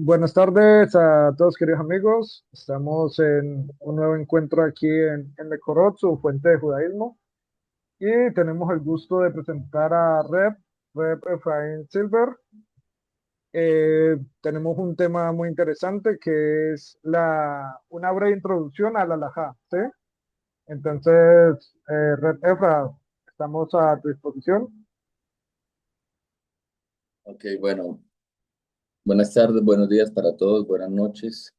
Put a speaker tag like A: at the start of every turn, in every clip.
A: Buenas tardes a todos queridos amigos. Estamos en un nuevo encuentro aquí en Lecorot, su fuente de judaísmo. Y tenemos el gusto de presentar a Rep Efraín Silver. Tenemos un tema muy interesante que es una breve introducción a la halajá, ¿sí? Entonces, Rep Efra, estamos a tu disposición.
B: Ok, bueno, buenas tardes, buenos días para todos, buenas noches.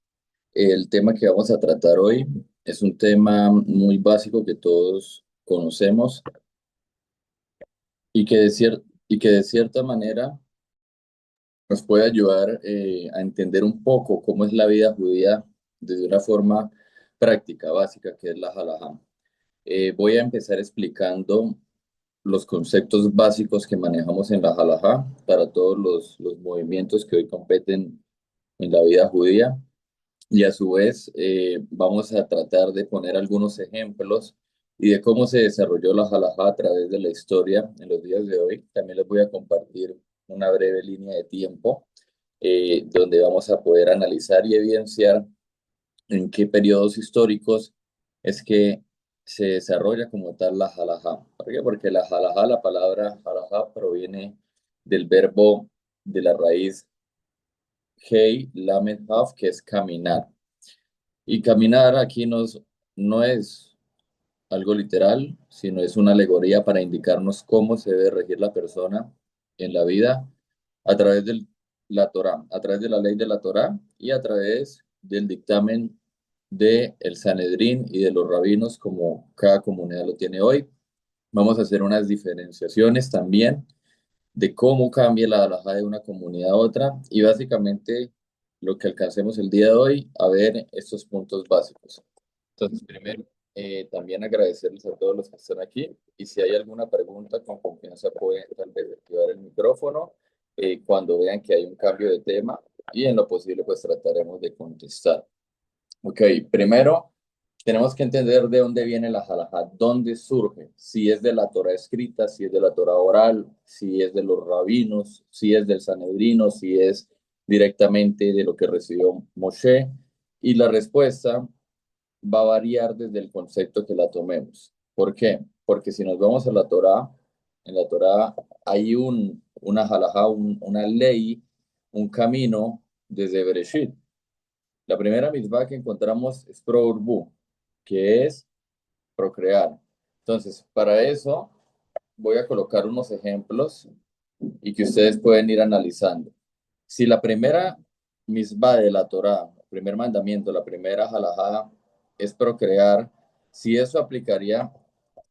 B: El tema que vamos a tratar hoy es un tema muy básico que todos conocemos y que de cierta manera nos puede ayudar a entender un poco cómo es la vida judía desde una forma práctica, básica, que es la halajá. Voy a empezar explicando los conceptos básicos que manejamos en la halajá para todos los movimientos que hoy competen en la vida judía. Y a su vez vamos a tratar de poner algunos ejemplos y de cómo se desarrolló la halajá a través de la historia en los días de hoy. También les voy a compartir una breve línea de tiempo donde vamos a poder analizar y evidenciar en qué periodos históricos es que se desarrolla como tal la halajá. ¿Por qué? Porque la halajá, la palabra halajá proviene del verbo de la raíz Hei Lamed Haf, que es caminar. Y caminar aquí no es algo literal, sino es una alegoría para indicarnos cómo se debe regir la persona en la vida a través de la Torá, a través de la ley de la Torá y a través del dictamen del Sanedrín y de los rabinos, como cada comunidad lo tiene hoy. Vamos a hacer unas diferenciaciones también de cómo cambia la halajá de una comunidad a otra y básicamente lo que alcancemos el día de hoy a ver estos puntos básicos. Entonces, primero, también agradecerles a todos los que están aquí y si hay alguna pregunta, con confianza pueden tal vez activar el micrófono cuando vean que hay un cambio de tema y en lo posible pues trataremos de contestar. Ok, primero tenemos que entender de dónde viene la halajá, dónde surge, si es de la Torah escrita, si es de la Torah oral, si es de los rabinos, si es del Sanedrino, si es directamente de lo que recibió Moshe. Y la respuesta va a variar desde el concepto que la tomemos. ¿Por qué? Porque si nos vamos a la Torah, en la Torah hay una halajá, una ley, un camino desde Bereshit. La primera mitzvah que encontramos es pro urbu, que es procrear. Entonces, para eso voy a colocar unos ejemplos y que ustedes pueden ir analizando. Si la primera mitzvah de la Torah, el primer mandamiento, la primera halajá es procrear, si eso aplicaría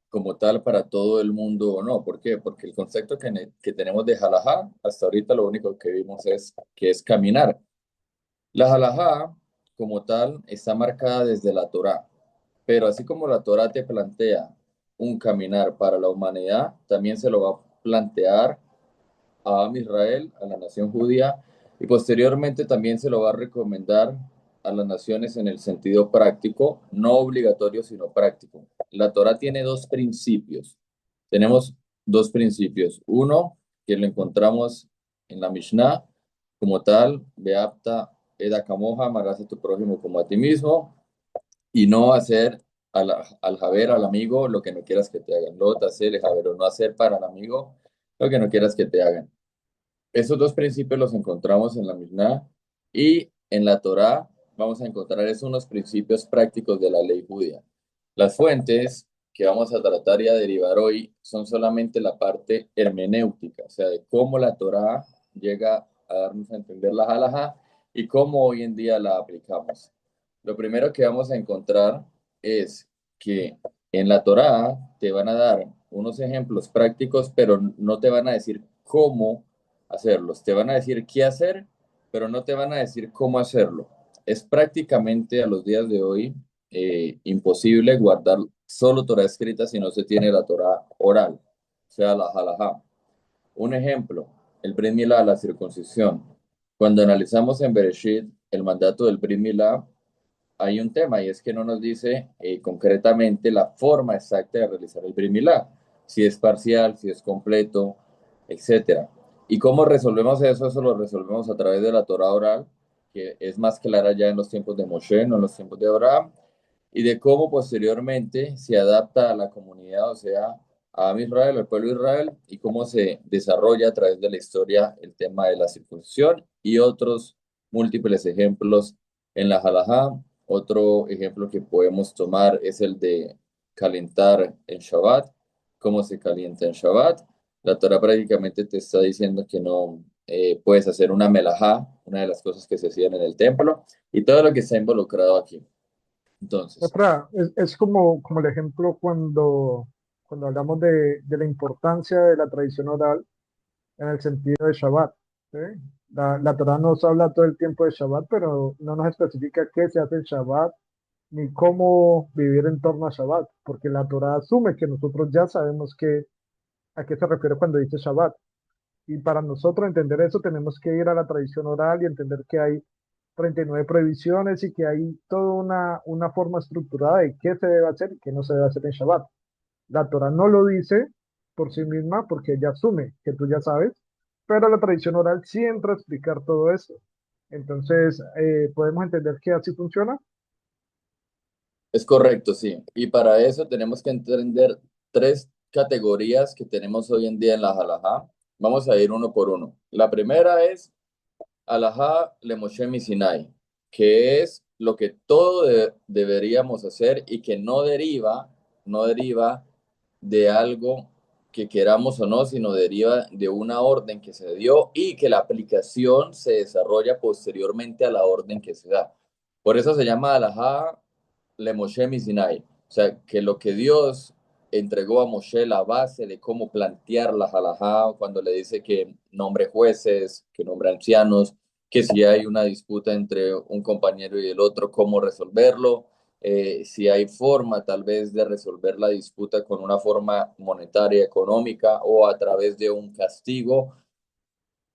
B: como tal para todo el mundo o no. ¿Por qué? Porque el concepto que tenemos de halajá, hasta ahorita lo único que vimos es que es caminar. La halajá, como tal, está marcada desde la Torá, pero así como la Torá te plantea un caminar para la humanidad, también se lo va a plantear a Am Israel, a la nación judía, y posteriormente también se lo va a recomendar a las naciones en el sentido práctico, no obligatorio, sino práctico. La Torá tiene dos principios. Tenemos dos principios. Uno, que lo encontramos en la Mishnah, como tal, Beapta Eda Kamoja, amarás a tu prójimo como a ti mismo, y no hacer al Javer, al amigo, lo que no quieras que te hagan. Lo hacer el Javer o no hacer para el amigo lo que no quieras que te hagan. Esos dos principios los encontramos en la Mishnah y en la Torá vamos a encontrar esos unos principios prácticos de la ley judía. Las fuentes que vamos a tratar y a derivar hoy son solamente la parte hermenéutica, o sea, de cómo la Torá llega a darnos a entender la halajá y cómo hoy en día la aplicamos. Lo primero que vamos a encontrar es que en la Torá te van a dar unos ejemplos prácticos, pero no te van a decir cómo hacerlos. Te van a decir qué hacer, pero no te van a decir cómo hacerlo. Es prácticamente a los días de hoy imposible guardar solo Torah escrita si no se tiene la Torah oral, o sea, la halajá. Un ejemplo, el Brit Milá, la circuncisión. Cuando analizamos en Bereshit el mandato del Brit Milá, hay un tema y es que no nos dice concretamente la forma exacta de realizar el Brit Milá, si es parcial, si es completo, etcétera. ¿Y cómo resolvemos eso? Eso lo resolvemos a través de la Torah oral, que es más clara ya en los tiempos de Moshe, no en los tiempos de Abraham, y de cómo posteriormente se adapta a la comunidad, o sea, a Israel, al pueblo de Israel, y cómo se desarrolla a través de la historia el tema de la circuncisión y otros múltiples ejemplos en la halajá. Otro ejemplo que podemos tomar es el de calentar en Shabbat, cómo se calienta en Shabbat. La Torah prácticamente te está diciendo que no puedes hacer una melajá, una de las cosas que se hacían en el templo, y todo lo que está involucrado aquí. Entonces,
A: Es como el ejemplo cuando hablamos de la importancia de la tradición oral en el sentido de Shabbat. ¿Sí? La Torah nos habla todo el tiempo de Shabbat, pero no nos especifica qué se hace en Shabbat ni cómo vivir en torno a Shabbat, porque la Torah asume que nosotros ya sabemos a qué se refiere cuando dice Shabbat. Y para nosotros entender eso tenemos que ir a la tradición oral y entender que hay 39 prohibiciones y que hay toda una forma estructurada de qué se debe hacer y qué no se debe hacer en Shabbat. La Torah no lo dice por sí misma porque ella asume que tú ya sabes, pero la tradición oral sí entra a explicar todo eso. Entonces, podemos entender que así funciona.
B: es correcto, sí. Y para eso tenemos que entender tres categorías que tenemos hoy en día en la halajá. Vamos a ir uno por uno. La primera es halajá le Moshe Sinai, que es lo que deberíamos hacer y que no deriva de algo que queramos o no, sino deriva de una orden que se dio y que la aplicación se desarrolla posteriormente a la orden que se da. Por eso se llama halajá le Moshe Sinai. O sea, que lo que Dios entregó a Moshe la base de cómo plantear la halajá, cuando le dice que nombre jueces, que nombre ancianos, que si hay una disputa entre un compañero y el otro, cómo resolverlo, si hay forma tal vez de resolver la disputa con una forma monetaria, económica o a través de un castigo.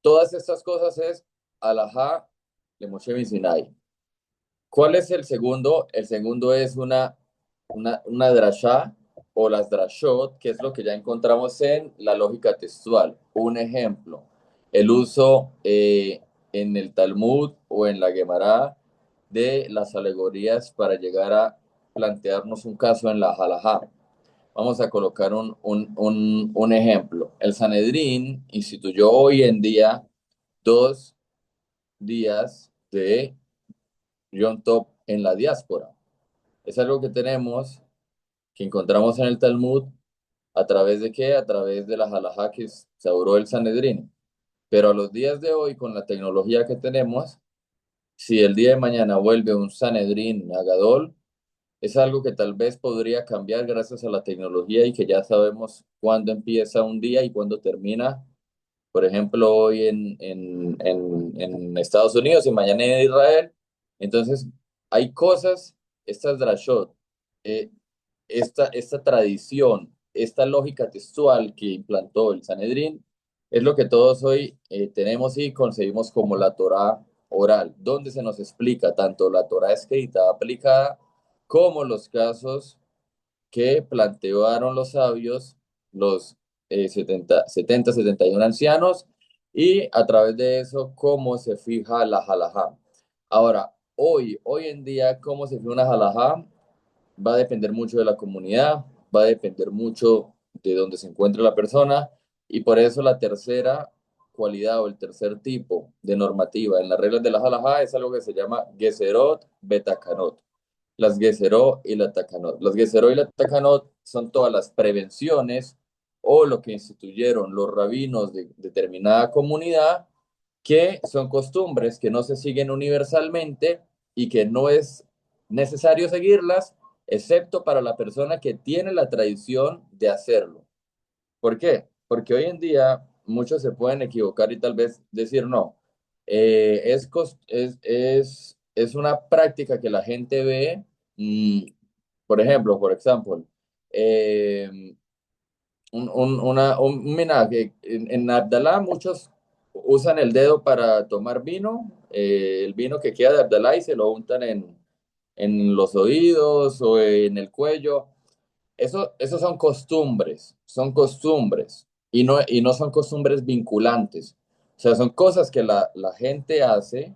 B: Todas estas cosas es halajá de Moshe Sinai. ¿Cuál es el segundo? El segundo es una drashá o las drashot, que es lo que ya encontramos en la lógica textual. Un ejemplo, el uso en el Talmud o en la Gemara de las alegorías para llegar a plantearnos un caso en la halajá. Vamos a colocar un ejemplo. El Sanedrín instituyó hoy en día 2 días de Yom Tov en la diáspora. Es algo que tenemos, que encontramos en el Talmud, ¿a través de qué? A través de la halajá que instauró el Sanedrín. Pero a los días de hoy, con la tecnología que tenemos, si el día de mañana vuelve un Sanedrín Agadol, es algo que tal vez podría cambiar gracias a la tecnología y que ya sabemos cuándo empieza un día y cuándo termina. Por ejemplo, hoy en Estados Unidos y mañana en Israel. Entonces, hay cosas, estas drashot, eh, esta tradición, esta lógica textual que implantó el Sanedrín, es lo que todos hoy tenemos y concebimos como la Torá oral, donde se nos explica tanto la Torá escrita aplicada como los casos que plantearon los sabios, los 71 ancianos, y a través de eso, cómo se fija la halajá. Ahora, hoy en día, cómo se fija una halajá va a depender mucho de la comunidad, va a depender mucho de dónde se encuentre la persona, y por eso la tercera cualidad o el tercer tipo de normativa en las reglas de la halajá es algo que se llama Geserot Betakanot, las Geseró y la Takanot. Las Geseró y la Takanot son todas las prevenciones o lo que instituyeron los rabinos de determinada comunidad, que son costumbres que no se siguen universalmente y que no es necesario seguirlas, excepto para la persona que tiene la tradición de hacerlo. ¿Por qué? Porque hoy en día muchos se pueden equivocar y tal vez decir no. Es una práctica que la gente ve, mm, por ejemplo, eh, un menaje. En Abdalá muchos usan el dedo para tomar vino, el vino que queda de Abdalá y se lo untan en los oídos o en el cuello. Eso son costumbres y no son costumbres vinculantes. O sea, son cosas que la gente hace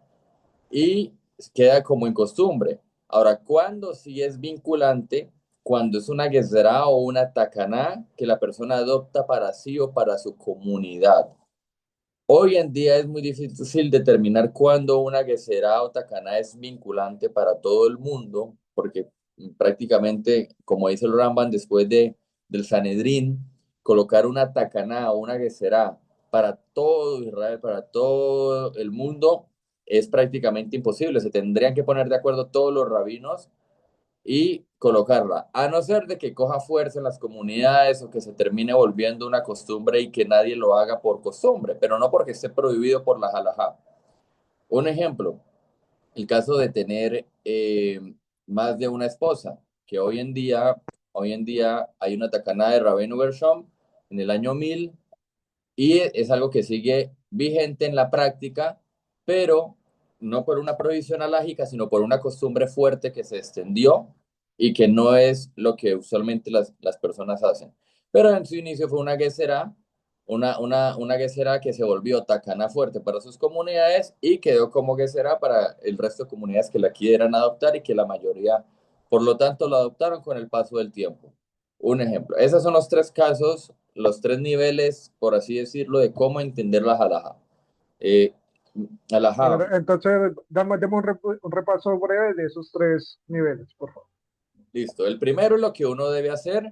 B: y queda como en costumbre. Ahora, ¿cuándo sí es vinculante? Cuando es una gezerá o una takaná que la persona adopta para sí o para su comunidad. Hoy en día es muy difícil determinar cuándo una gezerá o takaná es vinculante para todo el mundo, porque prácticamente, como dice el Ramban, del Sanedrín, colocar una takaná o una gezerá para todo Israel, para todo el mundo, es prácticamente imposible. Se tendrían que poner de acuerdo todos los rabinos y colocarla, a no ser de que coja fuerza en las comunidades o que se termine volviendo una costumbre y que nadie lo haga por costumbre, pero no porque esté prohibido por la halajá. Un ejemplo, el caso de tener más de una esposa, que hoy en día hay una tacaná de Rabbeinu Gershom en el año 1000 y es algo que sigue vigente en la práctica, pero no por una prohibición alágica, sino por una costumbre fuerte que se extendió y que no es lo que usualmente las personas hacen. Pero en su inicio fue una gesera, una gesera que se volvió tacana fuerte para sus comunidades y quedó como gesera para el resto de comunidades que la quieran adoptar y que la mayoría, por lo tanto, la adoptaron con el paso del tiempo. Un ejemplo. Esos son los tres casos, los tres niveles, por así decirlo, de cómo entender la halajá. Eh,
A: A
B: halajá,
A: ver, entonces, dame un repaso breve de esos tres niveles, por favor.
B: listo. El primero, lo que uno debe hacer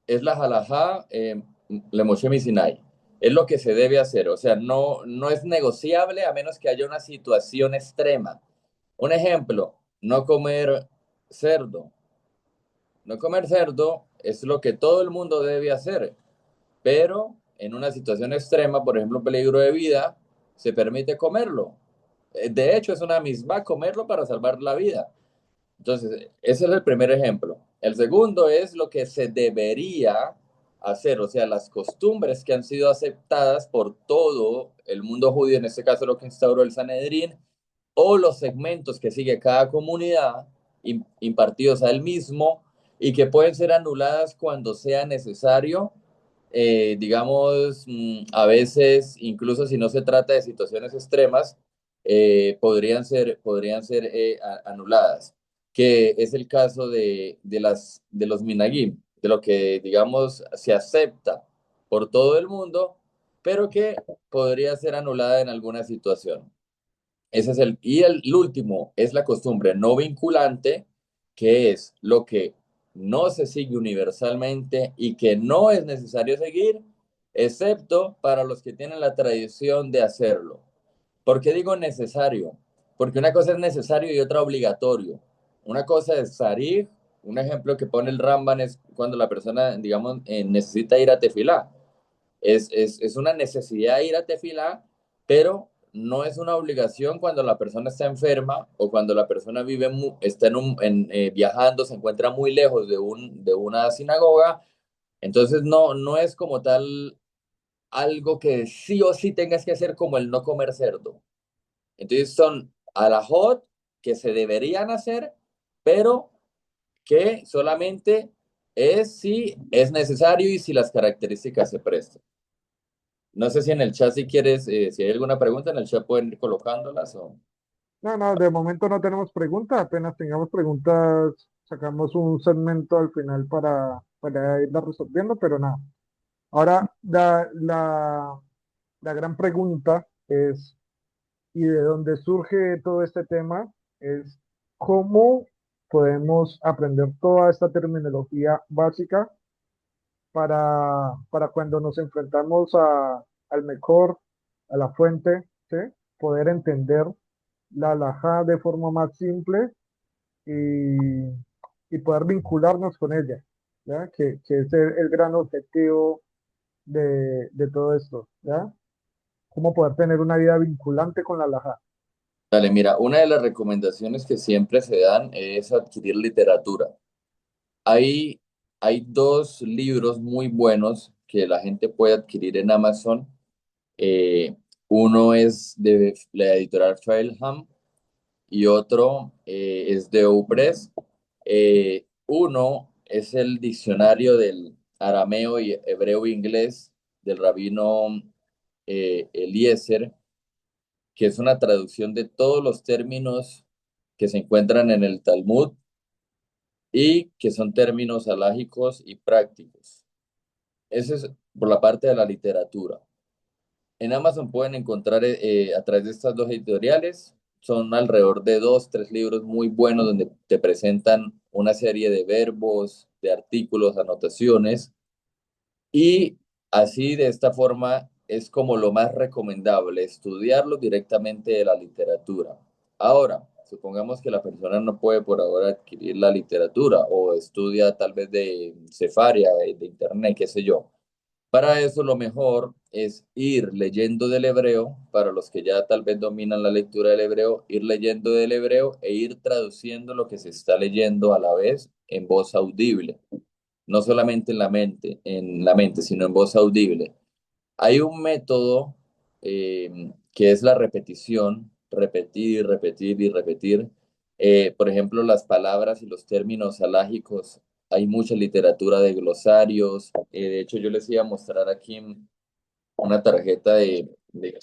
B: es la halajá le Moshe Sinai. Es lo que se debe hacer. O sea, no es negociable a menos que haya una situación extrema. Un ejemplo, no comer cerdo. No comer cerdo es lo que todo el mundo debe hacer. Pero en una situación extrema, por ejemplo, peligro de vida, se permite comerlo. De hecho, es una misma comerlo para salvar la vida. Entonces, ese es el primer ejemplo. El segundo es lo que se debería hacer, o sea, las costumbres que han sido aceptadas por todo el mundo judío, en este caso lo que instauró el Sanedrín, o los segmentos que sigue cada comunidad impartidos a él mismo y que pueden ser anuladas cuando sea necesario, digamos, a veces, incluso si no se trata de situaciones extremas, podrían ser anuladas, que es el caso de los minagim, de lo que, digamos, se acepta por todo el mundo, pero que podría ser anulada en alguna situación. Ese es el último es la costumbre no vinculante, que es lo que no se sigue universalmente y que no es necesario seguir, excepto para los que tienen la tradición de hacerlo. ¿Por qué digo necesario? Porque una cosa es necesario y otra obligatorio. Una cosa es sarir, un ejemplo que pone el Ramban es cuando la persona, digamos, necesita ir a tefilá. Es una necesidad ir a tefilá, pero no es una obligación cuando la persona está enferma o cuando la persona está viajando, se encuentra muy lejos de una sinagoga. Entonces no es como tal algo que sí o sí tengas que hacer como el no comer cerdo. Entonces son alajot que se deberían hacer, pero que solamente es si es necesario y si las características se prestan. No sé si en el chat, si quieres, si hay alguna pregunta, en el chat pueden ir colocándolas o...
A: No, no, de momento no tenemos preguntas, apenas tengamos preguntas, sacamos un segmento al final para irla resolviendo, pero nada. Ahora, la gran pregunta es, y de dónde surge todo este tema, es cómo podemos aprender toda esta terminología básica para cuando nos enfrentamos al mejor, a la fuente, ¿sí? Poder entender la alajá de forma más simple y, y poder vincularnos con ella, ¿ya? Que es el gran objetivo de todo esto, ¿ya? Cómo poder tener una vida vinculante con la alajá.
B: Dale, mira, una de las recomendaciones que siempre se dan es adquirir literatura. Hay, hay dos libros muy buenos que la gente puede adquirir en Amazon. Eh, Uno es de la editorial Trailham y otro es de Upress. Uno es el diccionario del arameo y hebreo inglés del rabino Eliezer, que es una traducción de todos los términos que se encuentran en el Talmud y que son términos alágicos y prácticos. Eso es por la parte de la literatura. En Amazon pueden encontrar a través de estas dos editoriales, son alrededor de dos, tres libros muy buenos donde te presentan una serie de verbos, de artículos, anotaciones y así de esta forma es como lo más recomendable, estudiarlo directamente de la literatura. Ahora, supongamos que la persona no puede por ahora adquirir la literatura o estudia tal vez de Cefaria, de internet, qué sé yo. Para eso lo mejor es ir leyendo del hebreo, para los que ya tal vez dominan la lectura del hebreo, ir leyendo del hebreo e ir traduciendo lo que se está leyendo a la vez en voz audible, no solamente en la mente, sino en voz audible. Hay un método que es la repetición, repetir, repetir y repetir. Por ejemplo, las palabras y los términos alágicos, hay mucha literatura de glosarios. De hecho, yo les iba a mostrar aquí una tarjeta de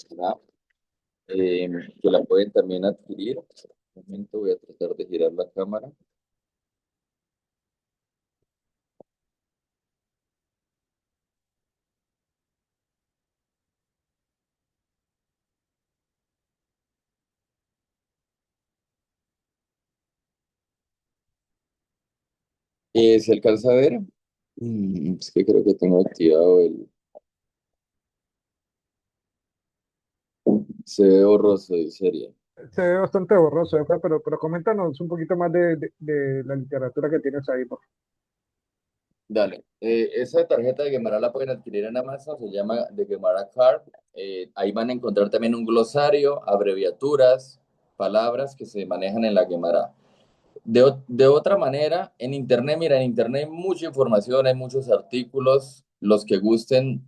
B: Canadá, que la pueden también adquirir. Un momento, voy a tratar de girar la cámara. ¿Se alcanza a ver? Es que creo que tengo activado se ve borroso y sería.
A: Se ve bastante borroso, Efra, pero coméntanos un poquito más de la literatura que tienes ahí, por
B: Dale. Esa tarjeta de Guemara la pueden adquirir en Amazon, se llama de Guemara Card. Ahí van a encontrar también un glosario, abreviaturas, palabras que se manejan en la Guemara. De otra manera, en Internet, mira, en Internet hay mucha información, hay muchos artículos. Los que gusten,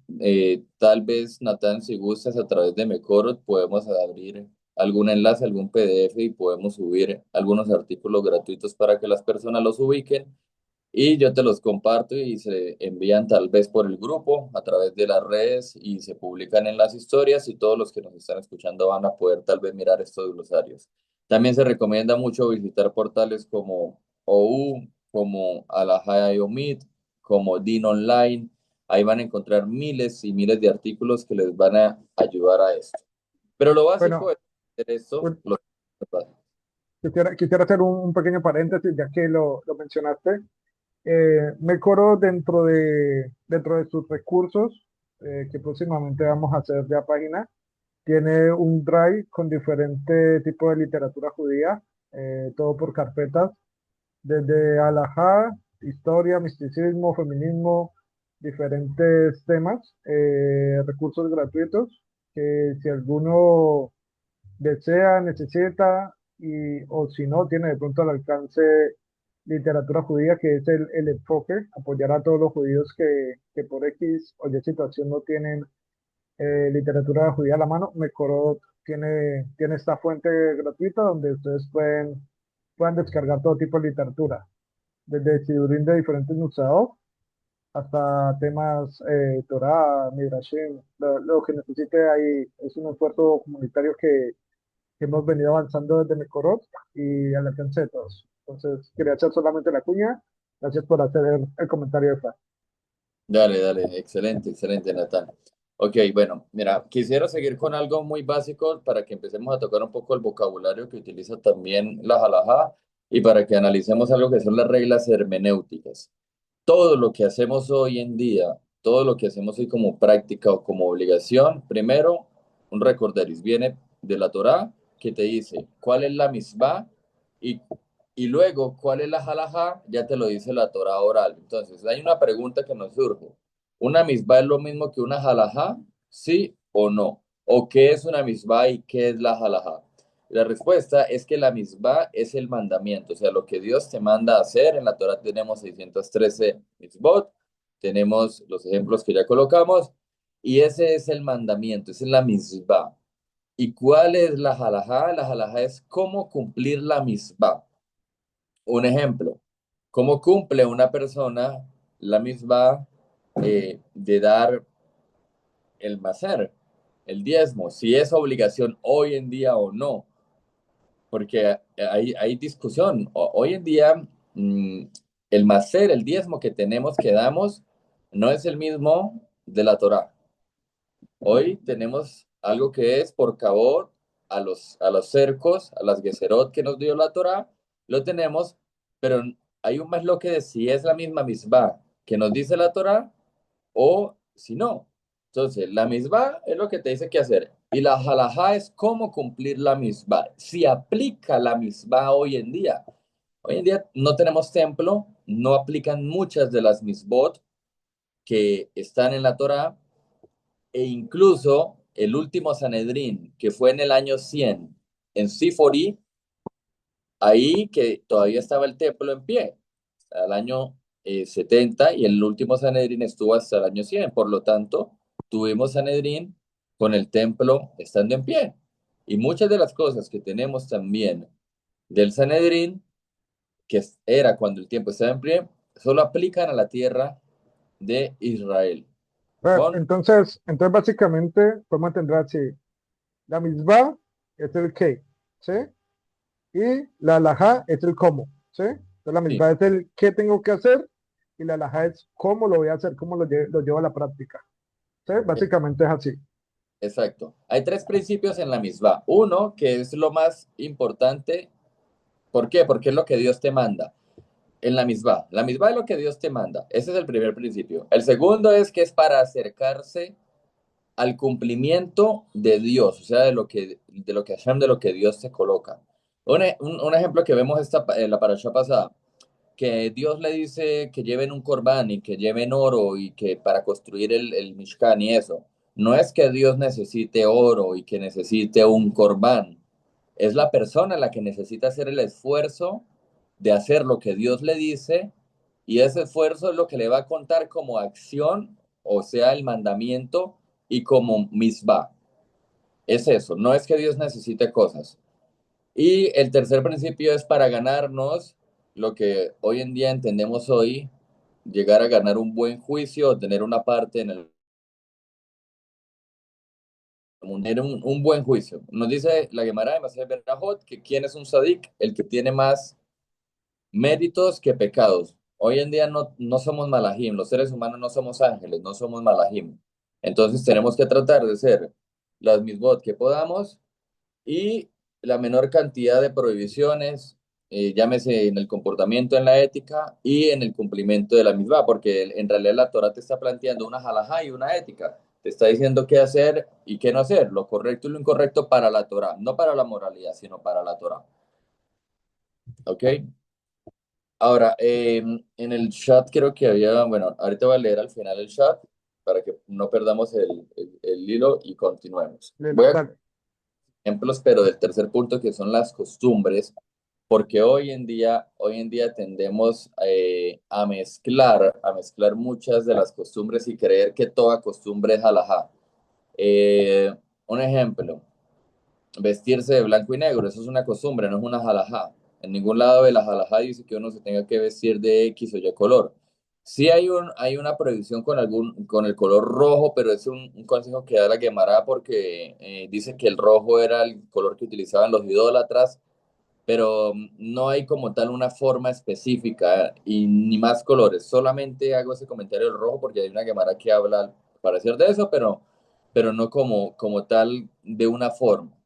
B: tal vez, Natán, si gustas, a través de Mecorot podemos abrir algún enlace, algún PDF y podemos subir algunos artículos gratuitos para que las personas los ubiquen y yo te los comparto y se envían tal vez por el grupo a través de las redes y se publican en las historias y todos los que nos están escuchando van a poder tal vez mirar estos glosarios. También se recomienda mucho visitar portales como OU, como Alajá Omid, como DIN Online. Ahí van a encontrar miles y miles de artículos que les van a ayudar a esto. Pero lo básico
A: Bueno,
B: es hacer esto.
A: pues, quisiera hacer un pequeño paréntesis, ya que lo mencionaste. Mecoro dentro de sus recursos, que próximamente vamos a hacer ya página, tiene un drive con diferentes tipos de literatura judía, todo por carpetas, desde alajá, historia, misticismo, feminismo, diferentes temas, recursos gratuitos, que si alguno desea, necesita, o si no, tiene de pronto al alcance literatura judía, que es el enfoque, apoyar a todos los judíos que por X o Y situación no tienen literatura judía a la mano. Mecorot tiene esta fuente gratuita donde ustedes pueden descargar todo tipo de literatura, desde Sidurín de diferentes museos hasta temas Torah, Midrashim, lo que necesite ahí es un esfuerzo comunitario que hemos venido avanzando desde Mecorot y al alcance de todos. Entonces, quería hacer solamente la cuña. Gracias por hacer el comentario de Fran.
B: Dale, dale, excelente, excelente, Natán. Ok, bueno, mira, quisiera seguir con algo muy básico para que empecemos a tocar un poco el vocabulario que utiliza también la halajá y para que analicemos algo que son las reglas hermenéuticas. Todo lo que hacemos hoy en día, todo lo que hacemos hoy como práctica o como obligación, primero, un recorderis viene de la Torá que te dice cuál es la misbah y, y luego cuál es la halajá, ya te lo dice la Torá oral. Entonces, hay una pregunta que nos surge. ¿Una misbah es lo mismo que una halajá? ¿Sí o no? ¿O qué es una misbah y qué es la halajá? La respuesta es que la misbah es el mandamiento, o sea, lo que Dios te manda a hacer. En la Torah tenemos 613 mitzvot, tenemos los ejemplos que ya colocamos, y ese es el mandamiento, esa es la misbah. ¿Y cuál es la halajá? La halajá es cómo cumplir la misbah. Un ejemplo, ¿cómo cumple una persona la misbah de dar el macer? el diezmo, si es obligación hoy en día o no, porque hay discusión. Hoy en día, mm, el maser, el diezmo que tenemos, que damos, no es el mismo de la Torá. Hoy tenemos algo que es por cabot a los cercos, a las geserot que nos dio la Torá, lo tenemos, pero hay un más lo que de si es la misma misbah que nos dice la Torá o si no. Entonces, la misbah es lo que te dice qué hacer y la halajá es cómo cumplir la misbah. Si aplica la misbah hoy en día. Hoy en día no tenemos templo, no aplican muchas de las misbot que están en la Torá e incluso el último Sanedrín, que fue en el año 100 en Sifori, ahí que todavía estaba el templo en pie, al año 70, y el último Sanedrín estuvo hasta el año 100. Por lo tanto, tuvimos Sanedrín con el templo estando en pie. Y muchas de las cosas que tenemos también del Sanedrín, que era cuando el tiempo estaba en pie, solo aplican a la tierra de Israel. Con,
A: Entonces básicamente podemos entender así, la misbah es el qué, ¿sí? Y la alajá es el cómo, ¿sí? Entonces la
B: sí,
A: misbah es el qué tengo que hacer y la alajá es cómo lo voy a hacer, cómo lo llevo a la práctica, ¿sí? Básicamente es así.
B: exacto. Hay tres principios en la misma. Uno, que es lo más importante. ¿Por qué? Porque es lo que Dios te manda. En la misma. La misma es lo que Dios te manda. Ese es el primer principio. El segundo es que es para acercarse al cumplimiento de Dios, o sea, de lo que Hashem, de lo que Dios te coloca. Un ejemplo que vemos en la parasha pasada, que Dios le dice que lleven un corbán y que lleven oro y que para construir el Mishkan y eso. No es que Dios necesite oro y que necesite un corbán. Es la persona la que necesita hacer el esfuerzo de hacer lo que Dios le dice y ese esfuerzo es lo que le va a contar como acción, o sea, el mandamiento y como misbah. Es eso, no es que Dios necesite cosas. Y el tercer principio es para ganarnos lo que hoy en día entendemos hoy, llegar a ganar un buen juicio o tener una parte en el mundo, tener un buen juicio. Nos dice la Gemara de Maseh Berajot que quién es un sadik, el que tiene más méritos que pecados. Hoy en día no somos malajim, los seres humanos no somos ángeles, no somos malajim. Entonces tenemos que tratar de ser las misbot que podamos y la menor cantidad de prohibiciones, llámese en el comportamiento, en la ética y en el cumplimiento de la misma, porque en realidad la Torah te está planteando una halajá y una ética. Te está diciendo qué hacer y qué no hacer, lo correcto y lo incorrecto para la Torah, no para la moralidad, sino para la Torah. ¿Ok? Ahora, en el chat creo que había, bueno, ahorita voy a leer al final el chat para que no perdamos el hilo y continuemos. Voy a
A: Dale.
B: ejemplos, pero del tercer punto que son las costumbres, porque hoy en día tendemos a mezclar muchas de las costumbres y creer que toda costumbre es halajá. Eh, un ejemplo, vestirse de blanco y negro, eso es una costumbre, no es una halajá. En ningún lado de la halajá dice que uno se tenga que vestir de X o Y color. Sí hay una prohibición con el color rojo, pero es un consejo que da la Gemara porque dice que el rojo era el color que utilizaban los idólatras, pero no hay como tal una forma específica y ni más colores. Solamente hago ese comentario del rojo porque hay una Gemara que habla al parecer de eso, pero no como tal de una forma.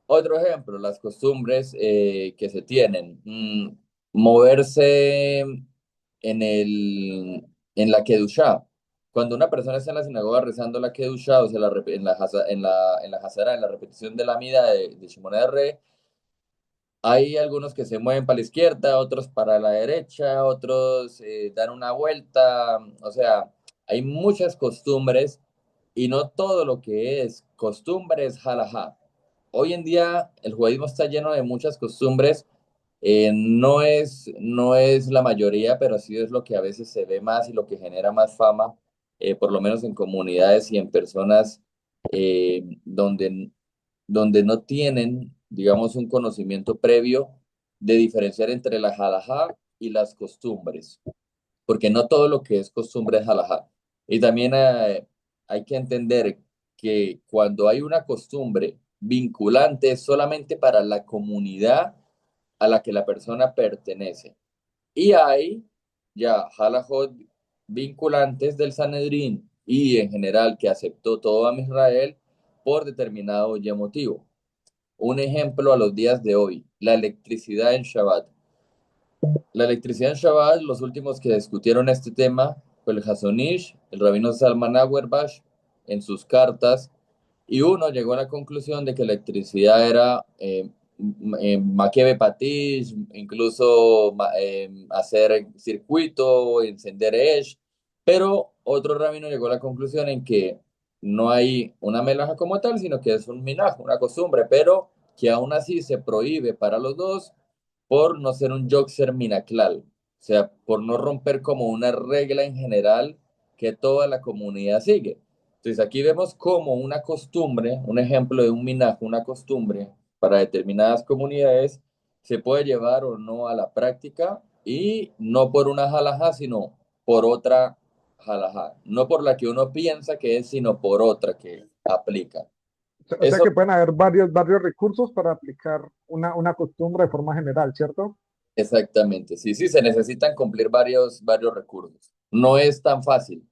B: Otro ejemplo, las costumbres que se tienen. Moverse en la Kedushá. Cuando una persona está en la sinagoga rezando la Kedushá, o sea, en la Hazara, en la repetición de la mida de Shimon Re, hay algunos que se mueven para la izquierda, otros para la derecha, otros dan una vuelta. O sea, hay muchas costumbres y no todo lo que es costumbre es halajá. Hoy en día el judaísmo está lleno de muchas costumbres. No es la mayoría, pero sí es lo que a veces se ve más y lo que genera más fama, por lo menos en comunidades y en personas donde no tienen, digamos, un conocimiento previo de diferenciar entre la halajá y las costumbres, porque no todo lo que es costumbre es halajá. Y también hay que entender que cuando hay una costumbre vinculante es solamente para la comunidad a la que la persona pertenece. Y hay ya halajot vinculantes del Sanedrín y en general que aceptó todo a Israel por determinado ya motivo. Un ejemplo a los días de hoy, la electricidad en Shabbat. La electricidad en Shabbat, los últimos que discutieron este tema fue el Hasonish, el rabino Salman Auerbach, en sus cartas, y uno llegó a la conclusión de que la electricidad era maquebe patish, incluso hacer circuito, encender esh, pero otro rabino llegó a la conclusión en que no hay una melaja como tal, sino que es un minaj, una costumbre, pero que aún así se prohíbe para los dos por no ser un yokser minaklal, o sea, por no romper como una regla en general que toda la comunidad sigue. Entonces aquí vemos como una costumbre, un ejemplo de un minaj, una costumbre para determinadas comunidades, se puede llevar o no a la práctica y no por una halajá, sino por otra halajá. No por la que uno piensa que es, sino por otra que aplica.
A: O sea
B: Eso
A: que pueden haber varios recursos para aplicar una costumbre de forma general, ¿cierto?
B: exactamente. Sí, sí, se necesitan cumplir varios recursos. No es tan fácil.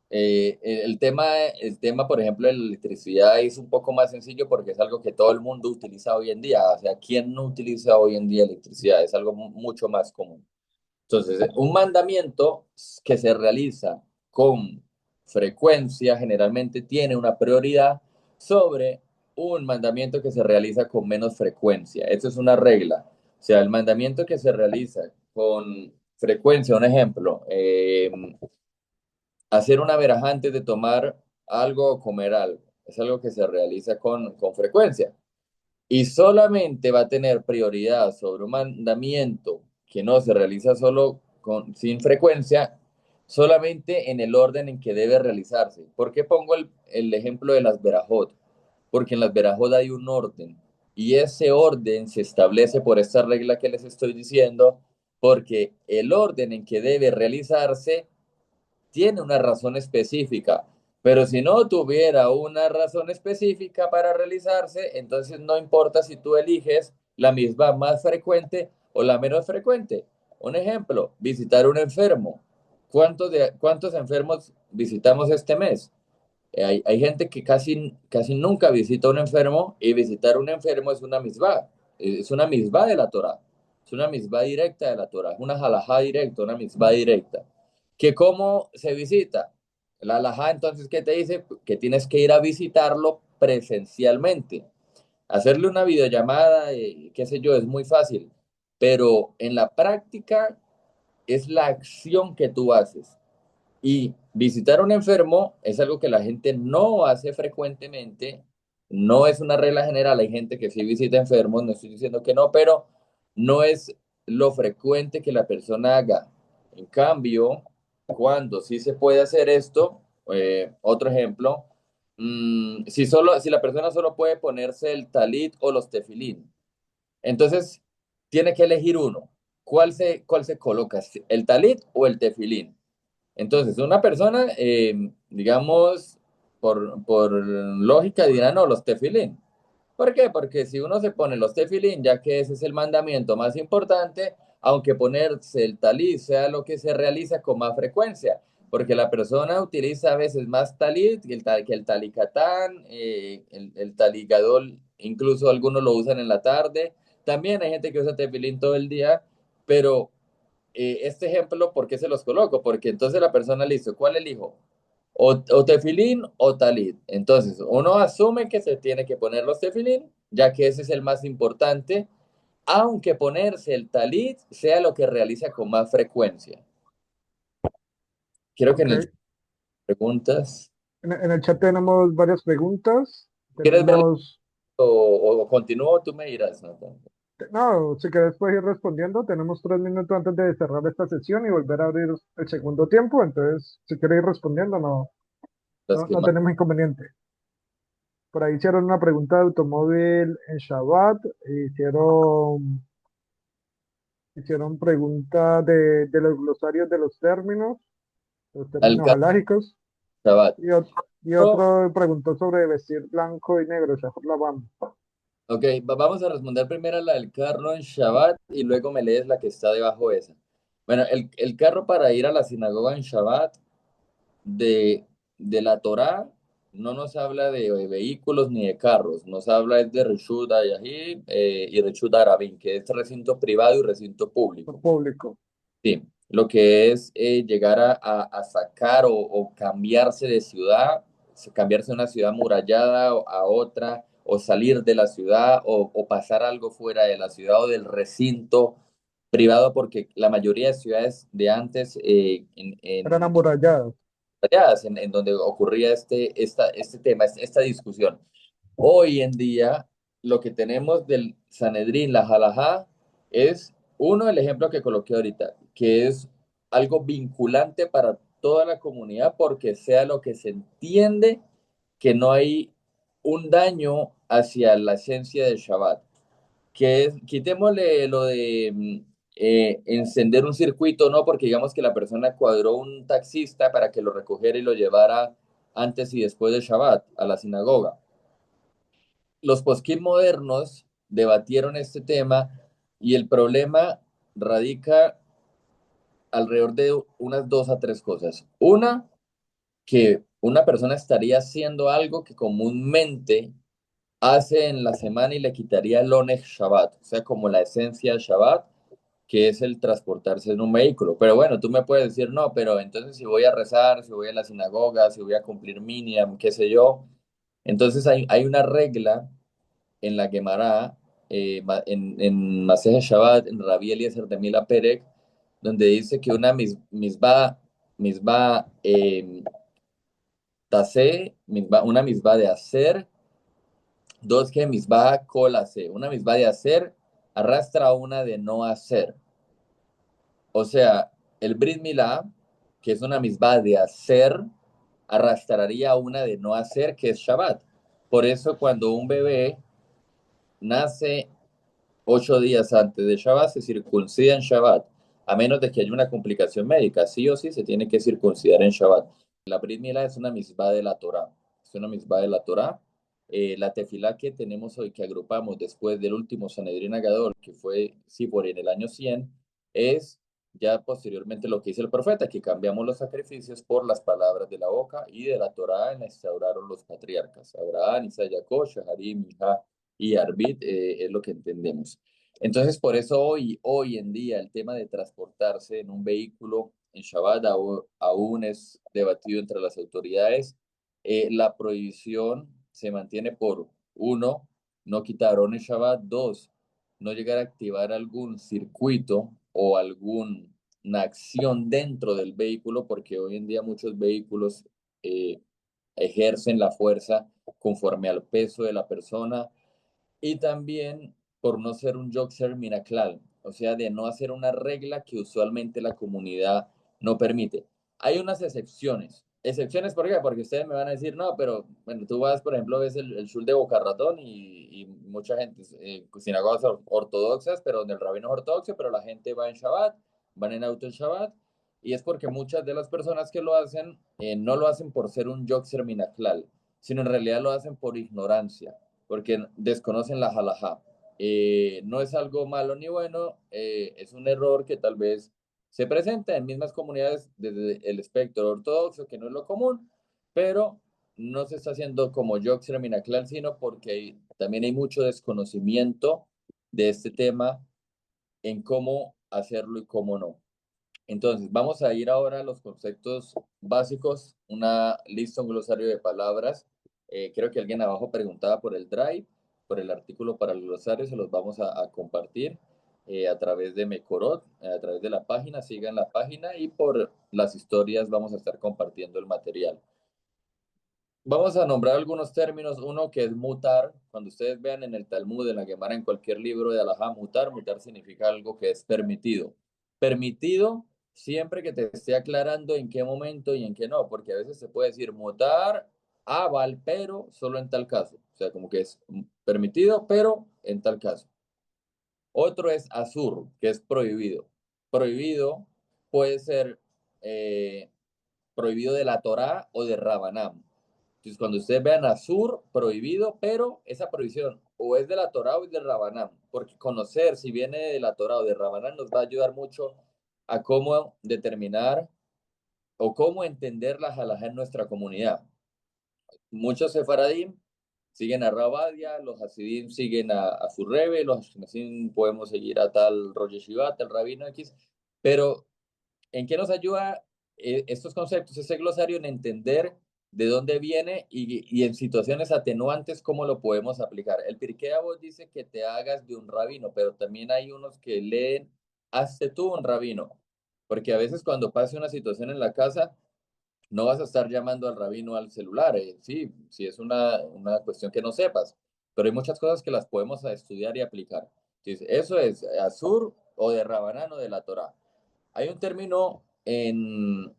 B: El tema, por ejemplo, de la electricidad es un poco más sencillo porque es algo que todo el mundo utiliza hoy en día. O sea, ¿quién no utiliza hoy en día electricidad? Es algo mucho más común. Entonces, un mandamiento que se realiza con frecuencia generalmente tiene una prioridad sobre un mandamiento que se realiza con menos frecuencia. Eso es una regla. O sea, el mandamiento que se realiza con frecuencia, un ejemplo, hacer una verajá antes de tomar algo o comer algo. Es algo que se realiza con frecuencia. Y solamente va a tener prioridad sobre un mandamiento que no se realiza sin frecuencia, solamente en el orden en que debe realizarse. ¿Por qué pongo el ejemplo de las verajot? Porque en las verajot hay un orden. Y ese orden se establece por esta regla que les estoy diciendo, porque el orden en que debe realizarse tiene una razón específica, pero si no tuviera una razón específica para realizarse, entonces no importa si tú eliges la misma más frecuente o la menos frecuente. Un ejemplo, visitar un enfermo. ¿Cuántos enfermos visitamos este mes? Hay gente que casi nunca visita a un enfermo y visitar un enfermo es una misbah de la Torah, es una misbah directa de la Torah, es una halajá directa, una misbah directa. ¿Que cómo se visita? La halajá, entonces, ¿qué te dice? Que tienes que ir a visitarlo presencialmente. Hacerle una videollamada, qué sé yo, es muy fácil, pero en la práctica es la acción que tú haces. Y visitar a un enfermo es algo que la gente no hace frecuentemente, no es una regla general, hay gente que sí visita enfermos, no estoy diciendo que no, pero no es lo frecuente que la persona haga. En cambio, cuando sí se puede hacer esto, otro ejemplo, si la persona solo puede ponerse el talit o los tefilín, entonces tiene que elegir uno. ¿Cuál se coloca? ¿El talit o el tefilín? Entonces, una persona, digamos, por lógica dirá, no, los tefilín. ¿Por qué? Porque si uno se pone los tefilín, ya que ese es el mandamiento más importante, aunque ponerse el talí sea lo que se realiza con más frecuencia, porque la persona utiliza a veces más talit que el talicatán, el taligadol, incluso algunos lo usan en la tarde. También hay gente que usa tefilín todo el día, pero este ejemplo, ¿por qué se los coloco? Porque entonces la persona le dice, ¿cuál elijo? O tefilín o talit. Entonces, uno asume que se tiene que poner los tefilín, ya que ese es el más importante, aunque ponerse el talit sea lo que realiza con más frecuencia. Quiero que
A: Ok.
B: en el preguntas.
A: En el chat tenemos varias preguntas.
B: ¿Quieres ver
A: Tenemos,
B: o continúo? Tú me dirás, ¿no?
A: no, si querés puedes ir respondiendo. Tenemos 3 minutos antes de cerrar esta sesión y volver a abrir el segundo tiempo. Entonces, si quieres ir respondiendo, no,
B: Las
A: no,
B: que
A: no
B: más.
A: tenemos inconveniente. Por ahí hicieron una pregunta de automóvil en Shabbat, hicieron pregunta de los glosarios de los
B: Al
A: términos halágicos.
B: Shabbat.
A: Y otro preguntó sobre vestir blanco y negro, Shahor Labam.
B: Ok, vamos a responder primero la del carro en Shabbat y luego me lees la que está debajo de esa. Bueno, el carro para ir a la sinagoga en Shabbat de, de la Torá no nos habla de vehículos ni de carros, nos habla es de Reshut Yahid y Reshut Arabin, que es recinto privado y recinto público.
A: Público.
B: Sí, lo que es llegar a sacar o cambiarse de ciudad, cambiarse de una ciudad amurallada a otra, o salir de la ciudad, o pasar algo fuera de la ciudad o del recinto privado, porque la mayoría de ciudades de antes,
A: Eran amurallados.
B: en donde ocurría este tema, esta discusión. Hoy en día, lo que tenemos del Sanedrín, la Halajá, es uno, el ejemplo que coloqué ahorita, que es algo vinculante para toda la comunidad porque sea lo que se entiende que no hay un daño hacia la esencia del Shabbat. Que es, quitémosle lo de encender un circuito, ¿no? Porque digamos que la persona cuadró un taxista para que lo recogiera y lo llevara antes y después de Shabbat a la sinagoga. Los poskim modernos debatieron este tema y el problema radica alrededor de unas dos a tres cosas. Una, que una persona estaría haciendo algo que comúnmente hace en la semana y le quitaría el oneg Shabbat, o sea, como la esencia del Shabbat, que es el transportarse en un vehículo. Pero bueno, tú me puedes decir, no, pero entonces si voy a rezar, si voy a la sinagoga, si voy a cumplir minyan, qué sé yo, entonces hay una regla en la Gemara, en Maseje Shabbat, en Rabbi Eliezer de Mila Perek, donde dice que una misbah tasé, una misbah de hacer, dos que misbah kol hace, una misbah de hacer arrastra a una de no hacer. O sea, el Brit Milá, que es una misbah de hacer, arrastraría a una de no hacer, que es Shabbat. Por eso cuando un bebé nace 8 días antes de Shabbat, se circuncida en Shabbat, a menos de que haya una complicación médica. Sí o sí se tiene que circuncidar en Shabbat. La Brit Milá es una misbah de la Torá. Es una misbah de la Torá. La tefilá que tenemos hoy, que agrupamos después del último Sanedrín Agadol, que fue, sí, por en el año 100, es ya posteriormente lo que dice el profeta, que cambiamos los sacrificios por las palabras de la boca y de la Torá en la instauraron los patriarcas. Abraham, Isaac, Jacob, Shaharim, Mijá y Arbit, es lo que entendemos. Entonces, por eso hoy en día el tema de transportarse en un vehículo en Shabbat aún es debatido entre las autoridades. La prohibición se mantiene por, uno, no quitar en Shabbat; dos, no llegar a activar algún circuito o alguna acción dentro del vehículo, porque hoy en día muchos vehículos eh, ejercen la fuerza conforme al peso de la persona, y también por no ser un Joxer Miracle, o sea, de no hacer una regla que usualmente la comunidad no permite. Hay unas excepciones. ¿Excepciones por qué? Porque ustedes me van a decir, no, pero bueno, tú vas, por ejemplo, ves el shul de Boca Ratón y mucha gente, sinagogas ortodoxas, pero donde el rabino es ortodoxo, pero la gente va en Shabbat, van en auto en Shabbat, y es porque muchas de las personas que lo hacen no lo hacen por ser un Joxer Miracle, sino en realidad lo hacen por ignorancia porque desconocen la halajá. No es algo malo ni bueno, es un error que tal vez se presenta en mismas comunidades desde el espectro ortodoxo, que no es lo común, pero no se está haciendo como Yoxer Minaclal, sino porque también hay mucho desconocimiento de este tema en cómo hacerlo y cómo no. Entonces, vamos a ir ahora a los conceptos básicos, una lista, un glosario de palabras. Creo que alguien abajo preguntaba por el Drive, por el artículo para el glosario, se los vamos a compartir a través de Mecorot, a través de la página, sigan la página y por las historias vamos a estar compartiendo el material. Vamos a nombrar algunos términos. Uno que es mutar. Cuando ustedes vean en el Talmud, en la Gemara, en cualquier libro de Alajá, mutar significa algo que es permitido. Permitido siempre que te esté aclarando en qué momento y en qué no, porque a veces se puede decir mutar, aval, pero solo en tal caso. O sea, como que es permitido, pero en tal caso. Otro es azur, que es prohibido. Prohibido puede ser prohibido de la Torá o de Rabanam. Entonces, cuando ustedes vean Asur, prohibido, pero esa prohibición o es de la Torá o es del Rabanán, porque conocer si viene de la Torá o de Rabanán nos va a ayudar mucho a cómo determinar o cómo entender la halajá en nuestra comunidad. Muchos sefaradim siguen a Rabadia, los hasidim siguen a su rebe, los ashkenazim podemos seguir a tal Rosh Yeshiva, tal Rabino X, pero ¿en qué nos ayuda estos conceptos, ese glosario, en entender de dónde viene y en situaciones atenuantes cómo lo podemos aplicar? El Pirkei Avot dice que te hagas de un rabino, pero también hay unos que leen, hazte tú un rabino, porque a veces cuando pase una situación en la casa, no vas a estar llamando al rabino al celular, sí, sí es una cuestión que no sepas, pero hay muchas cosas que las podemos estudiar y aplicar. Entonces, eso es Azur o de Rabanán o de la Torá. Hay un término en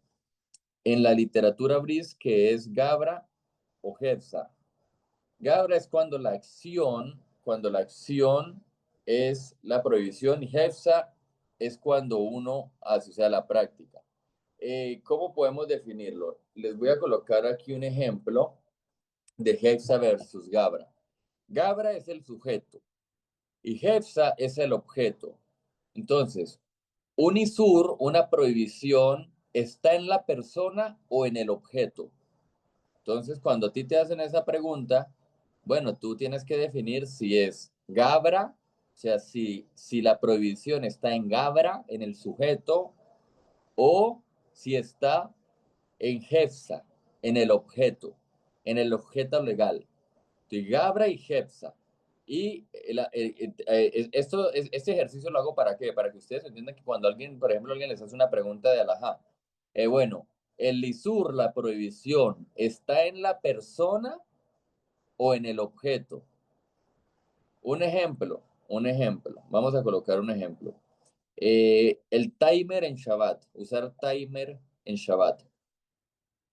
B: la literatura bris que es Gabra o Hefza. Gabra es cuando la acción es la prohibición, y Hefza es cuando uno hace, o sea, la práctica. ¿Cómo podemos definirlo? Les voy a colocar aquí un ejemplo de Hefza versus Gabra. Gabra es el sujeto y Hefza es el objeto. Entonces, un isur, una prohibición, ¿está en la persona o en el objeto? Entonces, cuando a ti te hacen esa pregunta, bueno, tú tienes que definir si es Gabra, o sea, si la prohibición está en Gabra, en el sujeto, o si está en Hefsa, en el objeto legal. De Gabra y Hefsa. Y este ejercicio lo hago para qué? Para que ustedes entiendan que cuando alguien, por ejemplo, alguien les hace una pregunta de alajá, bueno, el lisur, la prohibición, ¿está en la persona o en el objeto? Un ejemplo. Vamos a colocar un ejemplo. El timer en Shabbat, usar timer en Shabbat.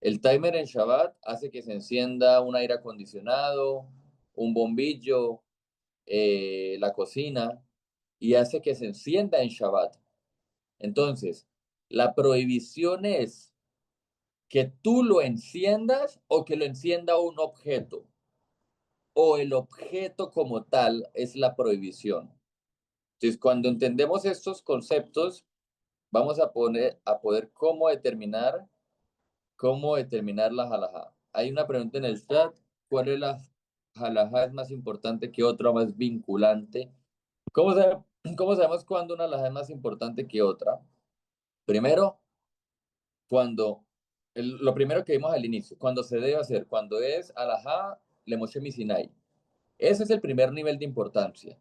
B: El timer en Shabbat hace que se encienda un aire acondicionado, un bombillo, la cocina y hace que se encienda en Shabbat. Entonces, la prohibición es que tú lo enciendas o que lo encienda un objeto, o el objeto como tal es la prohibición. Entonces, cuando entendemos estos conceptos, vamos a poder cómo determinar la halajá. Hay una pregunta en el chat, ¿cuál es la halajá es más importante que otra, más vinculante? ¿Cómo, sabe- ¿Cómo sabemos cuándo una halajá es más importante que otra? Primero, cuando, lo primero que vimos al inicio, cuando se debe hacer, cuando es halajá lemoshe misinai. Ese es el primer nivel de importancia.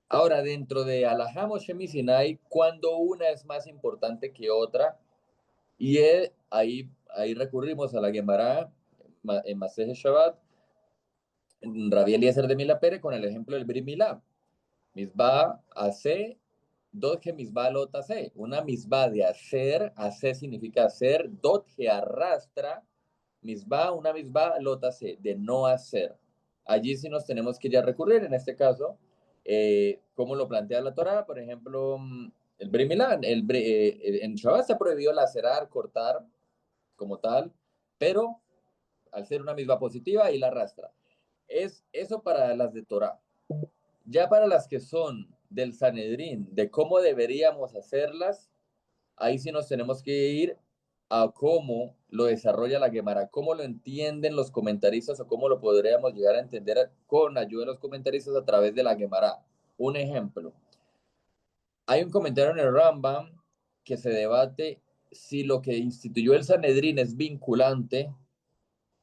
B: Ahora, dentro de halajá moshe misinai, cuando una es más importante que otra, y ahí recurrimos a la Gemara en Maseje Shabbat, Rabbi Eliezer de Milapere, con el ejemplo del Brit Milá. Misbah hace, dot que misbah lot hace. Una misbah de hacer significa hacer, dot que arrastra, misbah, una misbah lot hace, de no hacer. Allí sí nos tenemos que ya recurrir, en este caso, ¿cómo lo plantea la Torah? Por ejemplo, el Brit Milá, en Shabbat se prohibió lacerar, cortar como tal, pero al ser una misbah positiva y la arrastra. Es eso para las de Torah. Ya para las que son del Sanedrín, de cómo deberíamos hacerlas, ahí sí nos tenemos que ir a cómo lo desarrolla la Gemara, cómo lo entienden los comentaristas o cómo lo podríamos llegar a entender con ayuda de los comentaristas a través de la Gemara. Un ejemplo, hay un comentario en el Rambam que se debate si lo que instituyó el Sanedrín es vinculante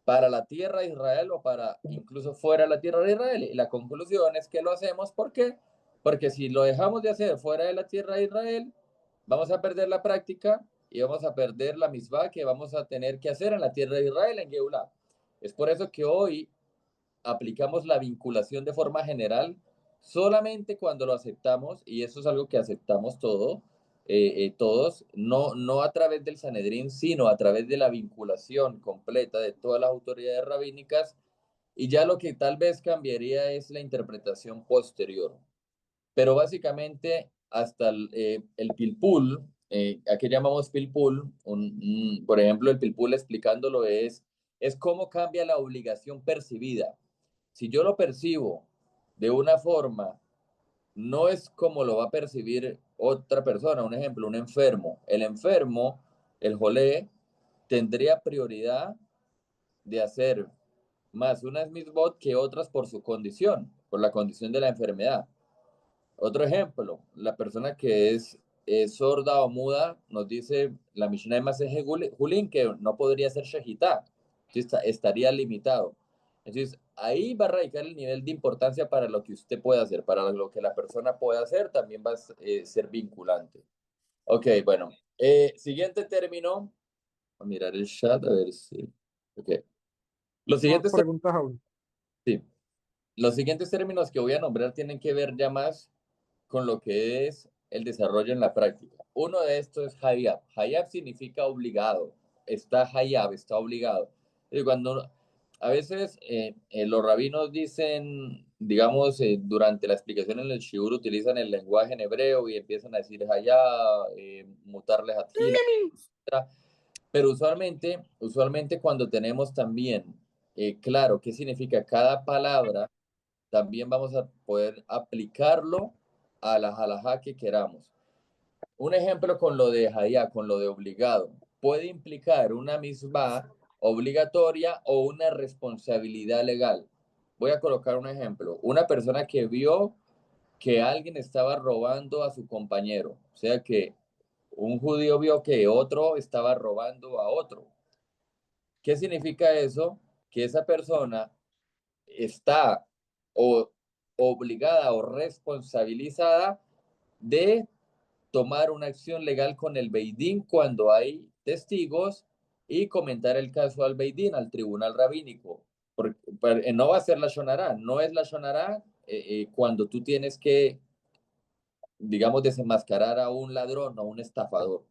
B: para la tierra de Israel o para incluso fuera de la tierra de Israel. Y la conclusión es que lo hacemos, ¿por qué? Porque si lo dejamos de hacer fuera de la tierra de Israel, vamos a perder la práctica y vamos a perder la misbah que vamos a tener que hacer en la tierra de Israel, en Geulah. Es por eso que hoy aplicamos la vinculación de forma general solamente cuando lo aceptamos, y eso es algo que aceptamos todos, no a través del Sanedrín, sino a través de la vinculación completa de todas las autoridades rabínicas, y ya lo que tal vez cambiaría es la interpretación posterior. Pero básicamente hasta el pilpul, ¿a qué llamamos pilpul? Por ejemplo, el pilpul explicándolo es es cómo cambia la obligación percibida. Si yo lo percibo de una forma, no es como lo va a percibir otra persona. Un ejemplo, un enfermo. El enfermo, el jolé, tendría prioridad de hacer más unas misbot que otras por su condición, por la condición de la enfermedad. Otro ejemplo, la persona que es sorda o muda, nos dice la Mishnah de Maseje Julín que no podría ser shejitá, estaría limitado. Entonces, ahí va a radicar el nivel de importancia para lo que usted puede hacer, para lo que la persona puede hacer, también va a ser vinculante. Ok, bueno. Siguiente término, voy a mirar el chat a ver si... Ok. Los
A: Más
B: siguientes,
A: preguntas aún.
B: sí, los siguientes términos que voy a nombrar tienen que ver ya más con lo que es el desarrollo en la práctica. Uno de estos es Hayab. Hayab significa obligado. Está Hayab, está obligado. Y cuando a veces los rabinos dicen, digamos, durante la explicación en el Shiur utilizan el lenguaje en hebreo y empiezan a decir Hayab, mutarles atila, pero usualmente cuando tenemos también claro qué significa cada palabra, también vamos a poder aplicarlo a la halajá que queramos. Un ejemplo con lo de hayá, con lo de obligado, puede implicar una misma obligatoria o una responsabilidad legal. Voy a colocar un ejemplo. Una persona que vio que alguien estaba robando a su compañero, o sea que un judío vio que otro estaba robando a otro. ¿Qué significa eso? Que esa persona está o obligada o responsabilizada de tomar una acción legal con el Beidín cuando hay testigos y comentar el caso al Beidín, al tribunal rabínico. Porque no va a ser la Shonará, no es la Shonará cuando tú tienes que, digamos, desenmascarar a un ladrón o un estafador.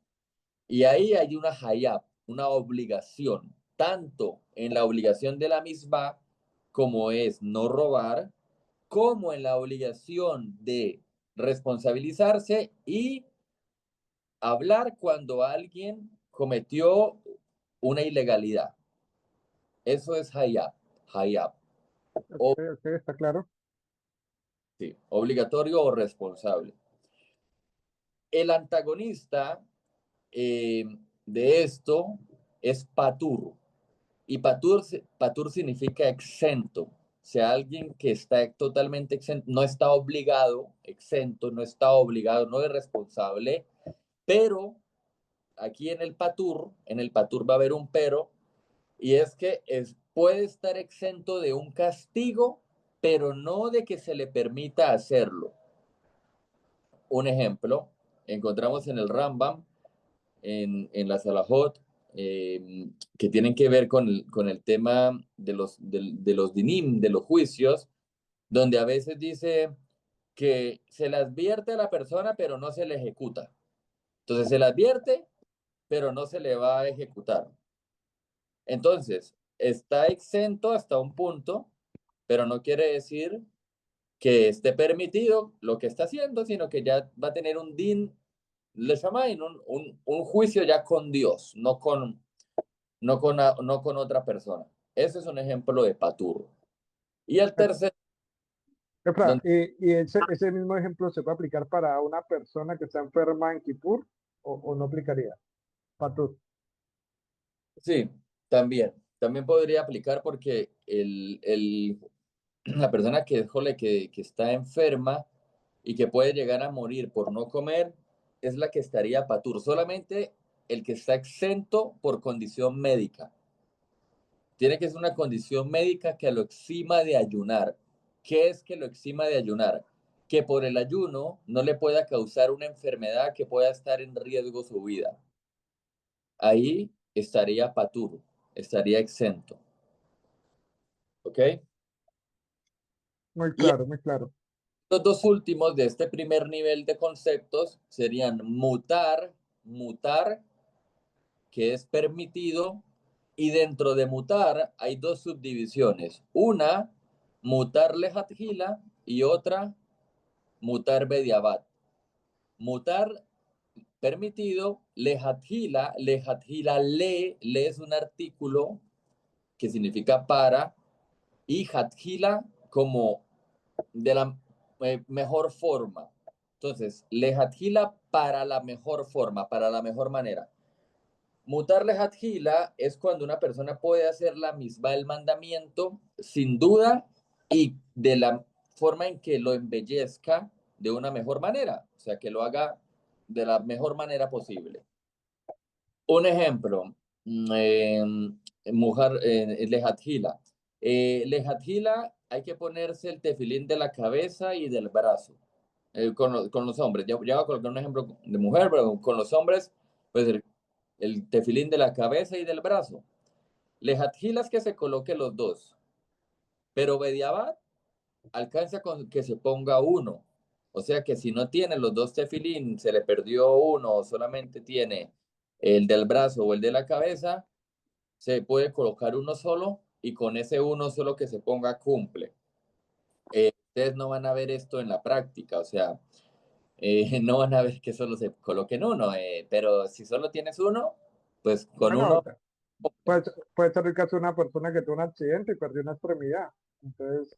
B: Y ahí hay una hayab, una obligación, tanto en la obligación de la misma, como es no robar, como en la obligación de responsabilizarse y hablar cuando alguien cometió una ilegalidad. Eso es hayab, hayab,
A: Ok,
B: o,
A: ok, está claro.
B: sí, obligatorio o responsable. El antagonista eh, de esto es patur. Y patur significa exento. O sea, alguien que está totalmente exento, no está obligado, exento, no está obligado, no es responsable, pero aquí en el patur va a haber un pero, y es que puede estar exento de un castigo, pero no de que se le permita hacerlo. Un ejemplo, encontramos en el Rambam en la Salahot, que tienen que ver con el tema de los dinim, de los juicios, donde a veces dice que se le advierte a la persona, pero no se le ejecuta. Entonces se le advierte, pero no se le va a ejecutar. Entonces, está exento hasta un punto, pero no quiere decir que esté permitido lo que está haciendo, sino que ya va a tener un din, le llaman un juicio ya con Dios, no con otra persona. Ese es un ejemplo de patur. Y el tercer,
A: Efra,
B: donde,
A: ¿y ese mismo ejemplo se puede aplicar para una persona que está enferma en Kipur o no aplicaría? Patur.
B: sí, también podría aplicar porque la persona jole, que está enferma y que puede llegar a morir por no comer es la que estaría patur. Solamente el que está exento por condición médica. Tiene que ser una condición médica que lo exima de ayunar. ¿Qué es que lo exima de ayunar? Que por el ayuno no le pueda causar una enfermedad que pueda estar en riesgo su vida. Ahí estaría patur, estaría exento. ¿Ok?
A: Muy
B: Y
A: claro, muy claro.
B: los dos últimos de este primer nivel de conceptos serían mutar, que es permitido, y dentro de mutar hay dos subdivisiones. Una, mutar lejatjila y otra, mutar bediabat. Mutar permitido, lejatjila, le es un artículo que significa para, y Hatjila como de la mejor forma. Entonces, lejatjila para la mejor forma, para la mejor manera. Mutar lejatjila es cuando una persona puede hacer la misma del mandamiento sin duda y de la forma en que lo embellezca de una mejor manera, o sea, que lo haga de la mejor manera posible. Un ejemplo, mujer, lejatjila. Lejatjila hay que ponerse el tefilín de la cabeza y del brazo. Con los hombres, ya voy a colocar un ejemplo de mujer, pero con los hombres, pues el tefilín de la cabeza y del brazo. Lejatjila es que se coloque los dos, pero Bediabat alcanza con que se ponga uno. O sea que si no tiene los dos tefilín, se le perdió uno o solamente tiene el del brazo o el de la cabeza, se puede colocar uno solo y con ese uno solo que se ponga cumple. Ustedes no van a ver esto en la práctica, o sea, no van a ver que solo se coloquen uno, pero si solo tienes uno, pues con
A: Bueno,
B: uno,
A: puede ser el caso de una persona que tuvo un accidente y perdió una extremidad. Entonces,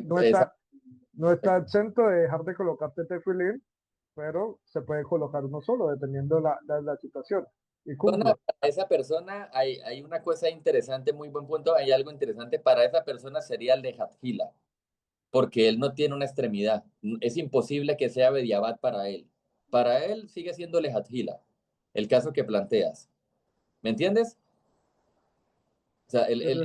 A: no
B: esa
A: está, no está exento de dejar de colocarte tefilín, pero se puede colocar uno solo, dependiendo la situación. Y
B: persona,
A: cumple.
B: para esa persona hay una cosa interesante, muy buen punto, hay algo interesante, para esa persona sería el de Hatjila, porque él no tiene una extremidad, es imposible que sea Bediabat para él. Para él sigue siendo Lejatjila, el caso que planteas. ¿Me entiendes? O sea,
A: Sí,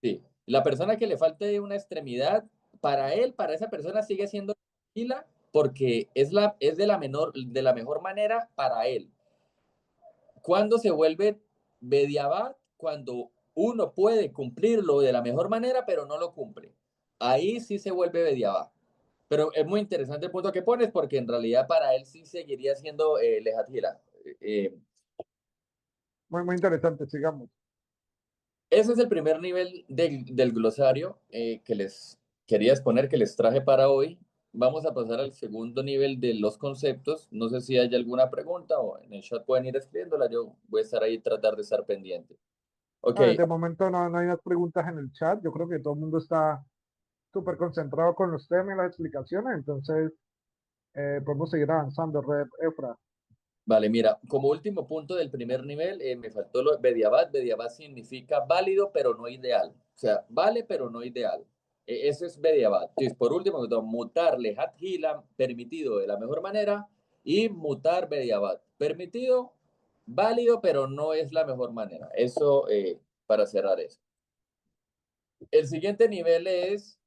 B: sí. La persona que le falte una extremidad, para él, para esa persona sigue siendo tranquila porque es de la mejor manera para él. Cuando se vuelve Bediabat, cuando uno puede cumplirlo de la mejor manera, pero no lo cumple. Ahí sí se vuelve Bediabat. Pero es muy interesante el punto que pones porque en realidad para él sí seguiría siendo Lejatjila. Eh,
A: muy interesante, sigamos.
B: Ese es el primer nivel del glosario que les quería exponer, que les traje para hoy. Vamos a pasar al segundo nivel de los conceptos. No sé si hay alguna pregunta o en el chat pueden ir escribiéndola. Yo voy a estar ahí y tratar de estar pendiente. Ok,
A: De momento no hay más preguntas en el chat. Yo creo que todo el mundo está súper concentrado con los temas y las explicaciones, entonces podemos seguir avanzando, Red Efra.
B: vale, mira, como último punto del primer nivel, me faltó lo de Bediabat. Bediabat significa válido, pero no ideal. O sea, vale, pero no ideal. Eso es Bediabat. Entonces, por último, mutar Lehat Hila, permitido de la mejor manera, y mutar Bediabat, permitido, válido, pero no es la mejor manera. Eso, para cerrar eso. El siguiente nivel es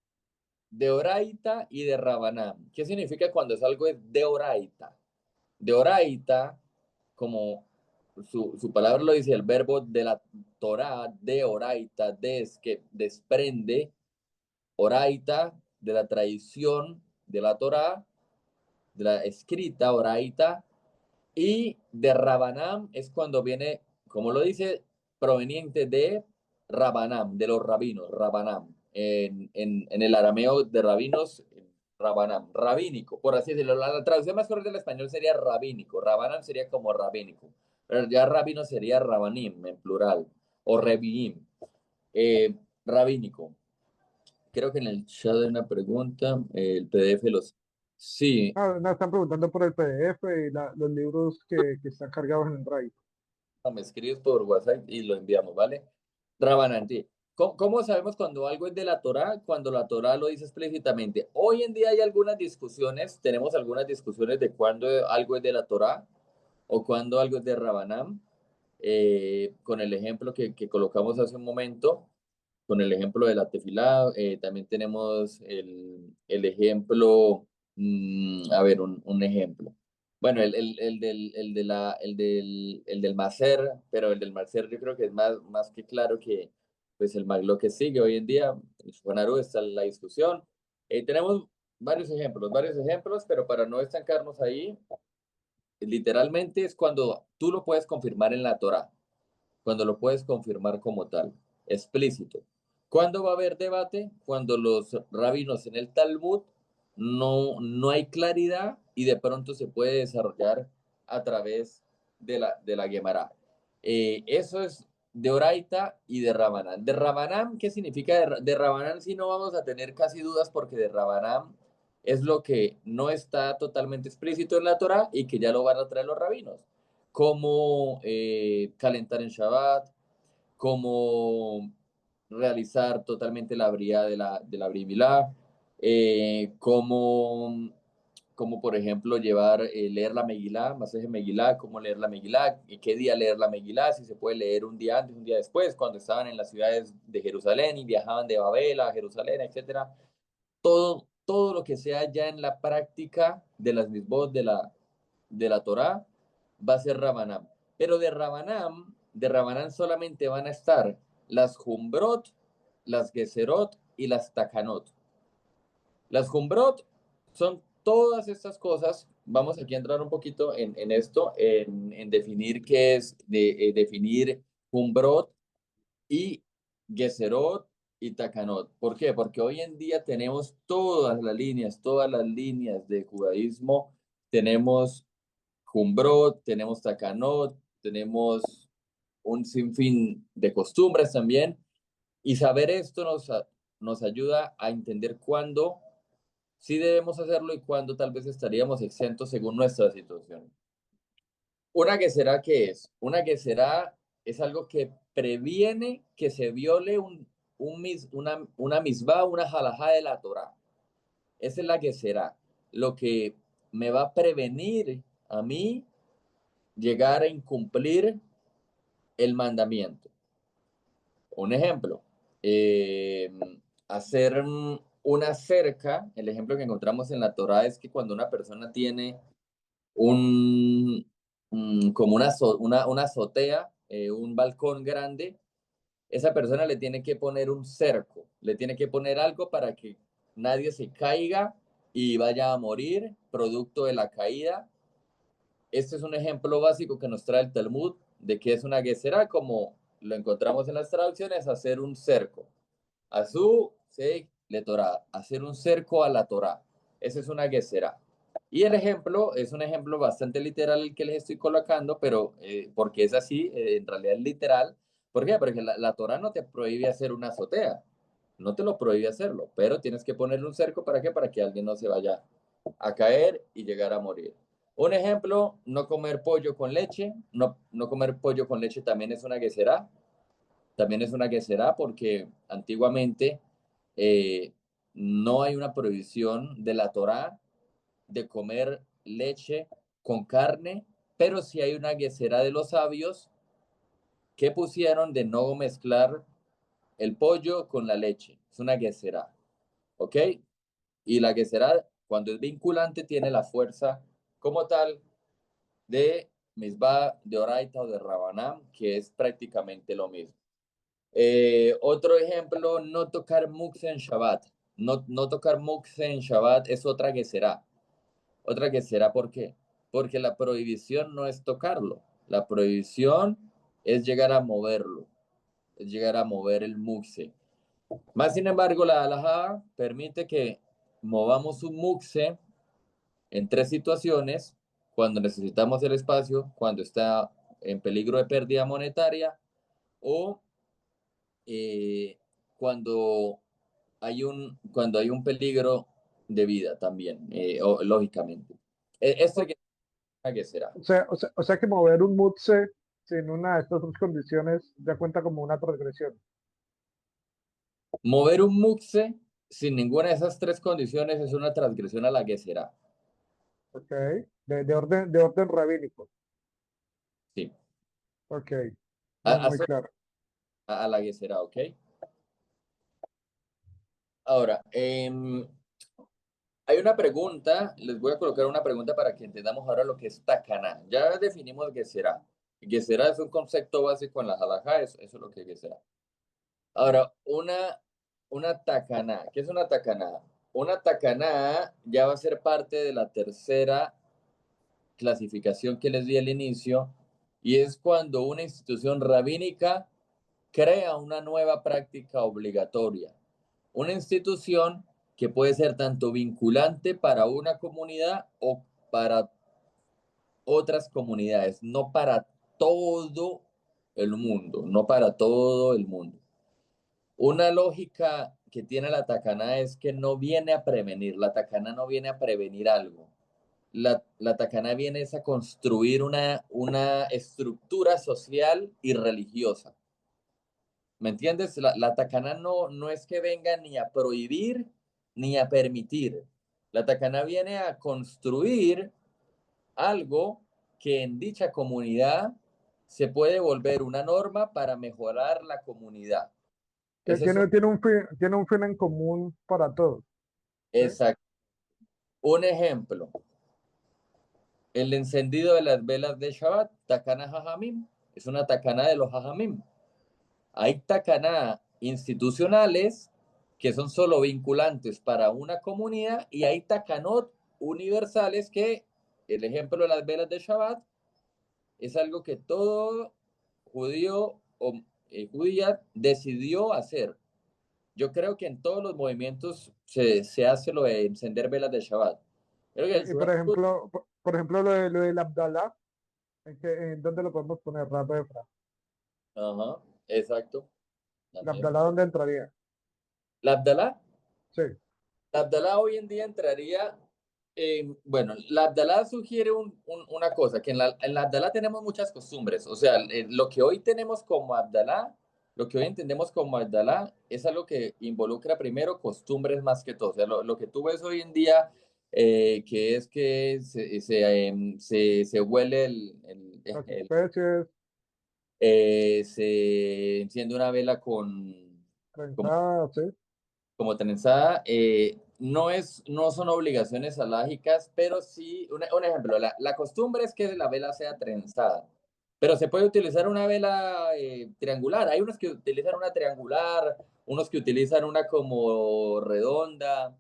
B: de Oraita y de Rabanam. ¿Qué significa cuando es algo de Oraita? De Oraita, como su palabra lo dice, el verbo de la Torah, de Oraita, des, que desprende, Oraita, de la tradición de la Torah, de la escrita, Oraita, y de Rabanam es cuando viene, como lo dice, proveniente de Rabanam, de los rabinos, Rabanam. En el arameo de rabinos, Rabanam, rabínico, por así decirlo. La traducción más correcta del español sería rabínico, Rabanam sería como rabínico, pero ya rabino sería Rabanim en plural, o Reviim, rabínico. Creo que en el chat hay una pregunta, el PDF los... Sí,
A: Nos están preguntando por el PDF y los libros que están cargados en el Drive.
B: me escribes por WhatsApp y lo enviamos, ¿vale? Rabananti. ¿Cómo sabemos cuando algo es de la Torá? Cuando la Torá lo dice explícitamente. Hoy en día hay algunas discusiones, tenemos algunas discusiones de cuándo algo es de la Torá o cuándo algo es de Rabanam, con el ejemplo que colocamos hace un momento, con el ejemplo de la tefilá, también tenemos el ejemplo, a ver, un ejemplo. Bueno, el del Maser, pero el del Maser yo creo que es más que claro que pues lo que sigue hoy en día, el Shulchan está en la discusión. Tenemos varios ejemplos, pero para no estancarnos ahí, literalmente es cuando tú lo puedes confirmar en la Torah, cuando lo puedes confirmar como tal, explícito. ¿Cuándo va a haber debate? Cuando los rabinos en el Talmud no hay claridad y de pronto se puede desarrollar a través de la Gemara. Eso es de Oraita y de Rabanán. De Rabanán, ¿qué significa de Rabanán? Si no vamos a tener casi dudas porque de Rabanán es lo que no está totalmente explícito en la Torá y que ya lo van a traer los rabinos, como calentar en Shabbat, como realizar totalmente la bría de la Brit Milá, como por ejemplo llevar, leer la Megilá, Maseje Megilá, cómo leer la Megilá, y qué día leer la Megilá, si se puede leer un día antes, un día después, cuando estaban en las ciudades de Jerusalén y viajaban de Babel a Jerusalén, etcétera. Todo lo que sea ya en la práctica de las misbot de la Torá va a ser Rabanam. Pero de Rabanam solamente van a estar las Jumbrot, las Geserot y las Takanot. Las Jumbrot son todas estas cosas. Vamos aquí a entrar un poquito en esto, en definir qué es, definir Jumbrot y Geserot y Takanot. ¿Por qué? Porque hoy en día tenemos todas las líneas de judaísmo. Tenemos Jumbrot, tenemos Takanot, tenemos un sinfín de costumbres también. Y saber esto nos ayuda a entender cuándo sí debemos hacerlo y cuándo tal vez estaríamos exentos según nuestra situación. Una que será, ¿qué es? Una que será es algo que previene que se viole una misbah, una halajá de la Torá. Esa es la que será. Lo que me va a prevenir a mí llegar a incumplir el mandamiento. Un ejemplo, eh, hacer una cerca, el ejemplo que encontramos en la Torá es que cuando una persona tiene como una azotea, un balcón grande, esa persona le tiene que poner un cerco, le tiene que poner algo para que nadie se caiga y vaya a morir producto de la caída. Este es un ejemplo básico que nos trae el Talmud de que es una gesera, como lo encontramos en las traducciones, hacer un cerco. Azú, se le Torah, hacer un cerco a la Torah. Esa es una gesera. Y el ejemplo es un ejemplo bastante literal el que les estoy colocando, pero porque es así, en realidad es literal. ¿Por qué? Porque la Torah no te prohíbe hacer una azotea, no te lo prohíbe hacerlo, pero tienes que ponerle un cerco. ¿Para qué? Para que alguien no se vaya a caer y llegar a morir. Un ejemplo, no comer pollo con leche. No comer pollo con leche también es una gesera. También es una gesera porque antiguamente eh, no hay una prohibición de la Torá de comer leche con carne, pero sí hay una gesera de los sabios que pusieron de no mezclar el pollo con la leche. Es una gesera, ¿ok? Y la gesera, cuando es vinculante, tiene la fuerza como tal de Misbah, de Oraita o de Rabanam, que es prácticamente lo mismo. Otro ejemplo, no tocar mukse en Shabbat. No tocar mukse en Shabbat es otra que será. Otra que será, ¿por qué? Porque la prohibición no es tocarlo. La prohibición es llegar a moverlo, es llegar a mover el mukse. Más sin embargo, la halajá permite que movamos un mukse en tres situaciones: cuando necesitamos el espacio, cuando está en peligro de pérdida monetaria o cuando cuando hay un peligro de vida también, lógicamente. Esto
A: O,
B: que será.
A: o sea que mover un mutse sin una de estas dos condiciones ya cuenta como una transgresión.
B: Mover un muxe sin ninguna de esas tres condiciones es una transgresión a la que será.
A: Ok. De orden rabínico.
B: Sí,
A: Ok. Muy,
B: a,
A: muy claro.
B: a la que será, ¿ok? Ahora, hay una pregunta, les voy a colocar una pregunta para que entendamos ahora lo que es takana. Ya definimos qué será. Que será es un concepto básico en la halajá, eso es lo que será. Ahora, una tacaná. ¿Qué es una tacaná? Una tacaná ya va a ser parte de la tercera clasificación que les di al inicio, y es cuando una institución rabínica crea una nueva práctica obligatoria. Una institución que puede ser tanto vinculante para una comunidad o para otras comunidades, no para todo, el mundo, no para todo el mundo. Una lógica que tiene la Takana es que no viene a prevenir, la Takana no viene a prevenir algo. La Takana viene es a construir una estructura social y religiosa. ¿Me entiendes? La Takana no es que venga ni a prohibir ni a permitir. La Takana viene a construir algo que en dicha comunidad se puede volver una norma para mejorar la comunidad.
A: Que
B: Ese es
A: tiene un fin en común para todos. ¿Sí?
B: exacto. Un ejemplo, el encendido de las velas de Shabbat, Takana Jajamim, es una Takana de los Jajamim. Hay Takana institucionales que son solo vinculantes para una comunidad y hay Takanot universales que, el ejemplo de las velas de Shabbat, es algo que todo judío o judía decidió hacer. Yo creo que en todos los movimientos se hace lo de encender velas de Shabbat. Creo que el
A: Y por
B: judaísmo,
A: ejemplo, por ejemplo lo del Abdalá, ¿en dónde lo podemos poner? Rato de Fra.
B: ajá, exacto,
A: ¿El
B: también.
A: Abdalá dónde entraría?
B: La Abdalá,
A: Sí,
B: la Abdalá hoy en día entraría, bueno, la Abdalá sugiere una cosa, que en la Abdalá tenemos muchas costumbres, o sea, lo que hoy tenemos como Abdalá, lo que hoy entendemos como Abdalá es algo que involucra primero costumbres más que todo, o sea, lo que tú ves hoy en día, que es que se huele
A: las especies,
B: se enciende una vela con
A: trenzadas, sí.
B: como trenzada, no son obligaciones alágicas, pero sí, un ejemplo, la costumbre es que la vela sea trenzada, pero se puede utilizar una vela triangular. Hay unos que utilizan una triangular, unos que utilizan una como redonda.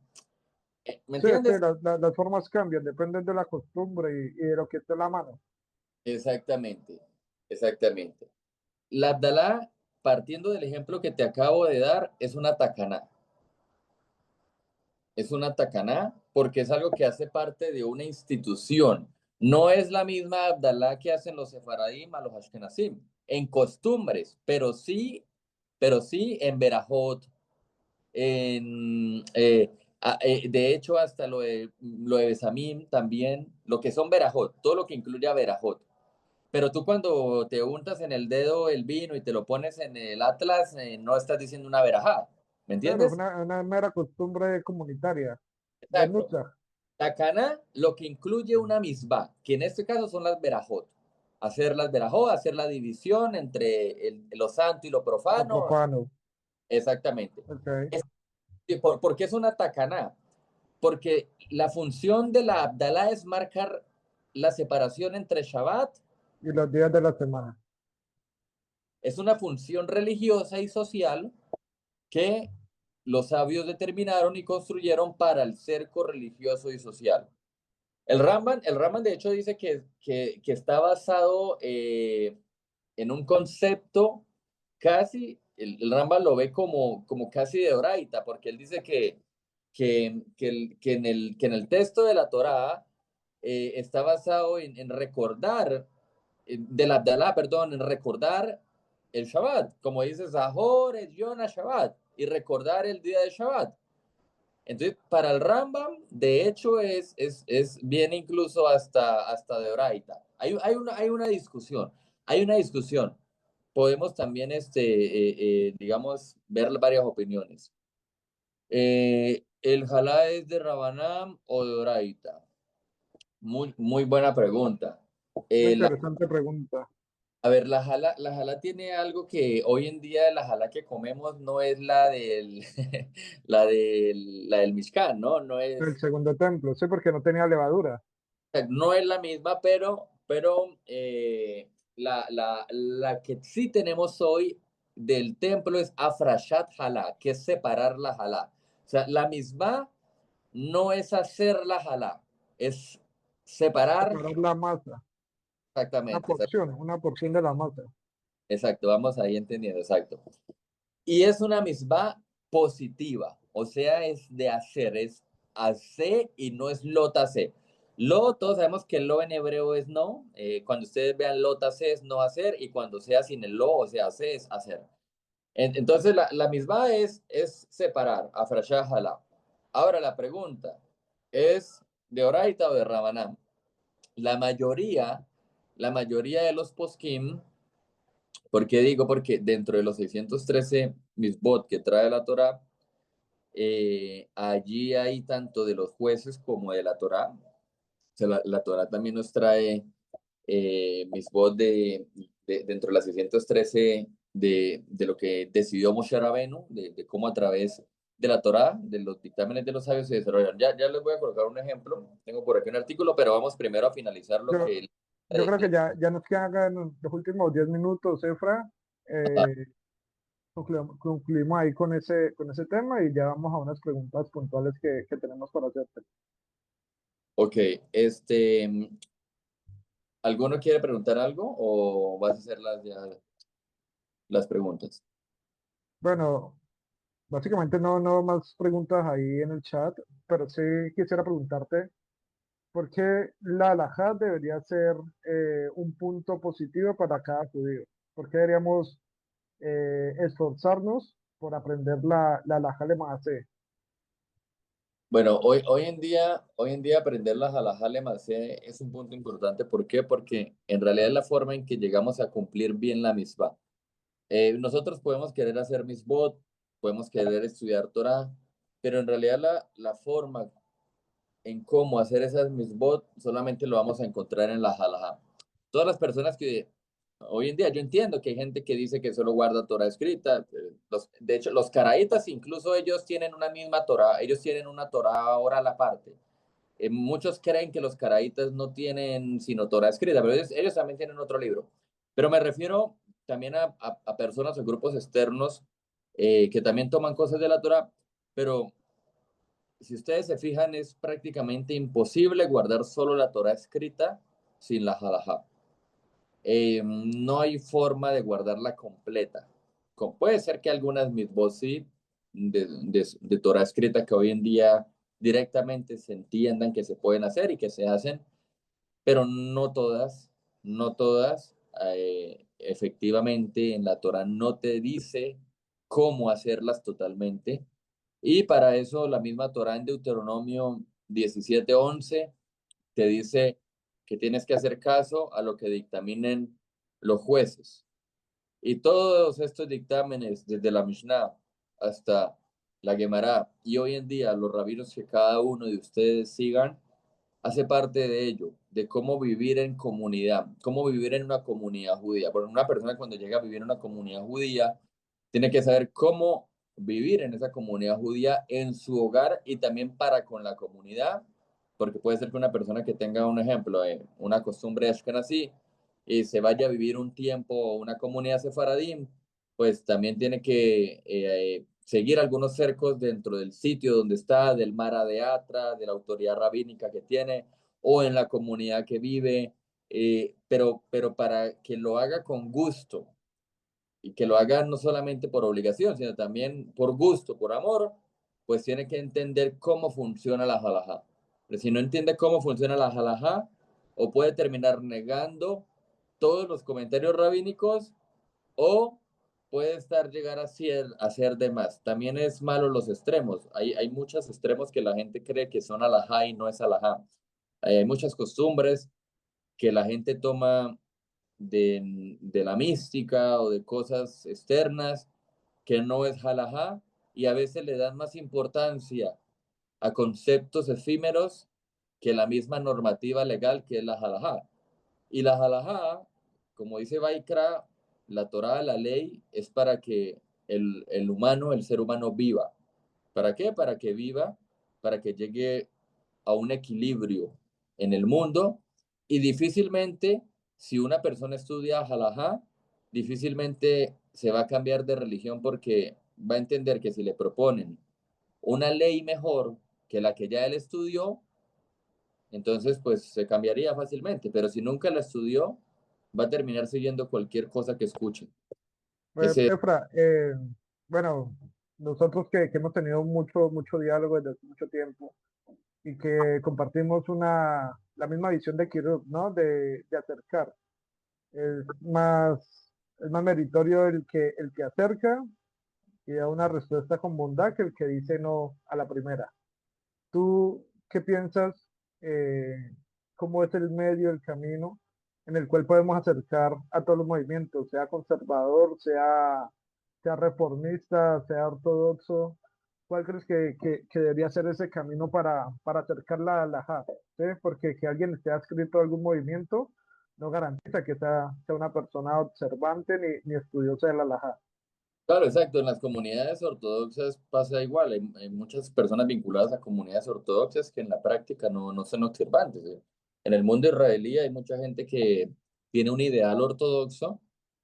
B: ¿Me
A: Sí, es que
B: entiendes?
A: las formas cambian, dependen de la costumbre y de lo que esté en la mano.
B: Exactamente, exactamente. La Abdalá, partiendo del ejemplo que te acabo de dar, es una tacaná. Es una tacaná porque es algo que hace parte de una institución. No es la misma Abdalá que hacen los sefaradim a los ashkenazim en costumbres, pero sí en Berajot, de hecho hasta lo de Besamim también, lo que son Berajot, todo lo que incluye a Berajot. Pero tú cuando te untas en el dedo el vino y te lo pones en el atlas, no estás diciendo una verajá, ¿me
A: Claro, es
B: entiendes?
A: una mera costumbre comunitaria de
B: Exacto.
A: Nusach.
B: Takana lo que incluye una misbah, que en este caso son las verajot. Hacer las verajot, hacer la división entre lo santo y lo
A: Lo
B: profano.
A: profano.
B: Exactamente.
A: Ok.
B: Es- ¿Por qué es una takana? Porque la función de la Abdalá es marcar la separación entre Shabbat,
A: Y los días de la semana.
B: es una función religiosa y social que los sabios determinaron y construyeron para el cerco religioso y social. El Rambam de hecho dice que está basado en un concepto casi, el Rambam lo ve como casi de Oraita, porque él dice que en el texto de la Torá está basado en recordar, del Abdalá, perdón, en recordar el Shabbat, como dice Zahor, es Yona Shabbat, y recordar el día de Shabbat. Entonces, para el Rambam, de hecho, viene incluso hasta de Oraita. Hay una discusión. Podemos también, digamos, ver varias opiniones. ¿El Jalá es de Rabanam o de Oraita? Muy, muy buena pregunta.
A: Una
B: Eh, la-
A: interesante pregunta.
B: a ver, la jala tiene algo que hoy en día la jala que comemos no es la del, la del Mishkan, ¿no? No
A: El
B: es.
A: segundo templo, sí, porque no tenía levadura.
B: Sea, no es la misma, pero la que sí tenemos hoy del templo es Afrashat Halá, que es separar la Halá. O sea, la misma no es hacer la Halá, es separar
A: Separar la masa.
B: exactamente.
A: Una porción de la masa.
B: Exacto, vamos ahí entendiendo, exacto. Y es una misma positiva, o sea, es de hacer, es hacer y no es lotase. Lo, todos sabemos que lo en hebreo es no. Cuando ustedes vean lo tase es no hacer y cuando sea sin el lo, o sea, hace es hacer. Entonces la misma es separar, afrashá, jalá. Ahora la pregunta es de Oraita o de Rabanán. La mayoría, la mayoría de los poskim, ¿por qué digo? Porque dentro de los 613 misbot que trae la Torá, allí hay tanto de los jueces como de la Torá. O sea, la Torá también nos trae misbot dentro de las 613 de lo que decidió Moshe Rabenu, de cómo a través de la Torá, de los dictámenes de los sabios se desarrollan. Ya les voy a colocar un ejemplo. Tengo por aquí un artículo, pero vamos primero a finalizar lo
A: Yo,
B: que
A: yo creo que ya nos quedan los últimos 10 minutos, Efra. Eh, concluimos ahí con ese tema y ya vamos a unas preguntas puntuales que tenemos para hacerte.
B: Ok, ¿alguno quiere preguntar algo o vas a hacer las preguntas?
A: Bueno, básicamente no más preguntas ahí en el chat, pero sí quisiera preguntarte por qué la halajá debería ser un punto positivo para cada judío. ¿Por qué deberíamos esforzarnos por aprender la halajá de Maaseh?
B: Bueno, hoy en día aprender las halajá lemacé es un punto importante. ¿Por qué? Porque en realidad es la forma en que llegamos a cumplir bien la misma. Nosotros podemos querer hacer misbot, podemos querer estudiar Torah, pero en realidad la forma en cómo hacer esas misbot solamente lo vamos a encontrar en la halajá. Todas las personas que hoy en día, yo entiendo que hay gente que dice que solo guarda Torah escrita. De hecho, los caraítas, incluso ellos tienen una misma Torah, ellos tienen una Torah oral aparte. Muchos creen que los caraítas no tienen sino Torah escrita, pero ellos también tienen otro libro. Pero me refiero también a personas o grupos externos que también toman cosas de la Torah, pero si ustedes se fijan, es prácticamente imposible guardar solo la Torah escrita sin la halajá. No hay forma de guardarla completa. Puede ser que algunas mitzvot sí, de Torah escrita que hoy en día directamente se entiendan que se pueden hacer y que se hacen, pero no todas, no todas. Efectivamente, en la Torah no te dice cómo hacerlas totalmente. Y para eso la misma Torah en Deuteronomio 17:11 te dice que tienes que hacer caso a lo que dictaminen los jueces. Y todos estos dictámenes, desde la Mishnah hasta la Gemara, y hoy en día los rabinos que cada uno de ustedes sigan, hace parte de ello, de cómo vivir en comunidad, cómo vivir en una comunidad judía. Porque una persona cuando llega a vivir en una comunidad judía, tiene que saber cómo vivir en esa comunidad judía, en su hogar y también para con la comunidad, porque puede ser que una persona que tenga un ejemplo, una costumbre ashkenazí, y se vaya a vivir un tiempo a una comunidad sefaradí, pues también tiene que seguir algunos cercos dentro del sitio donde está, del Mara de Atra, de la autoridad rabínica que tiene, o en la comunidad que vive, pero para que lo haga con gusto y que lo haga no solamente por obligación, sino también por gusto, por amor, pues tiene que entender cómo funciona la halajá. Pero si no entiende cómo funciona la halajá, o puede terminar negando todos los comentarios rabínicos, o puede estar llegar a ser de más. También es malo los extremos. Hay muchos extremos que la gente cree que son alajá y no es alajá. Hay muchas costumbres que la gente toma de la mística o de cosas externas que no es halajá y a veces le dan más importancia a conceptos efímeros que la misma normativa legal que es la halajá. Y la halajá, como dice Baikra, la Torá, la ley, es para que el humano, el ser humano viva. ¿Para qué? Para que viva, para que llegue a un equilibrio en el mundo y difícilmente, si una persona estudia halajá, difícilmente se va a cambiar de religión porque va a entender que si le proponen una ley mejor que la que ya él estudió, entonces pues se cambiaría fácilmente, pero si nunca la estudió, va a terminar siguiendo cualquier cosa que escuche. Ese,
A: Efra, bueno, nosotros que hemos tenido mucho diálogo desde hace mucho tiempo y que compartimos la misma visión de Kiruk, ¿no? De acercar. Es más meritorio el que acerca y da una respuesta con bondad que el que dice no a la primera. ¿Tú qué piensas? ¿Cómo es el medio, el camino en el cual podemos acercar a todos los movimientos, sea conservador, sea reformista, sea ortodoxo? ¿Cuál crees que debería ser ese camino para acercar la halajá? ¿Sí? Porque que alguien esté adscrito a algún movimiento no garantiza que sea una persona observante ni estudiosa de la halajá.
B: Claro, exacto. En las comunidades ortodoxas pasa igual. Hay muchas personas vinculadas a comunidades ortodoxas que en la práctica no son observantes. En el mundo israelí hay mucha gente que tiene un ideal ortodoxo,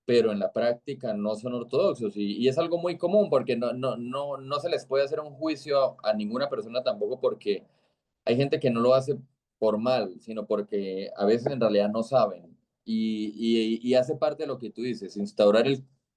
B: pero en la práctica no son ortodoxos. Y es algo muy común porque no se les puede hacer un juicio a ninguna persona tampoco porque hay gente que no lo hace por mal, sino porque a veces en realidad no saben. Y hace parte de lo que tú dices, instaurar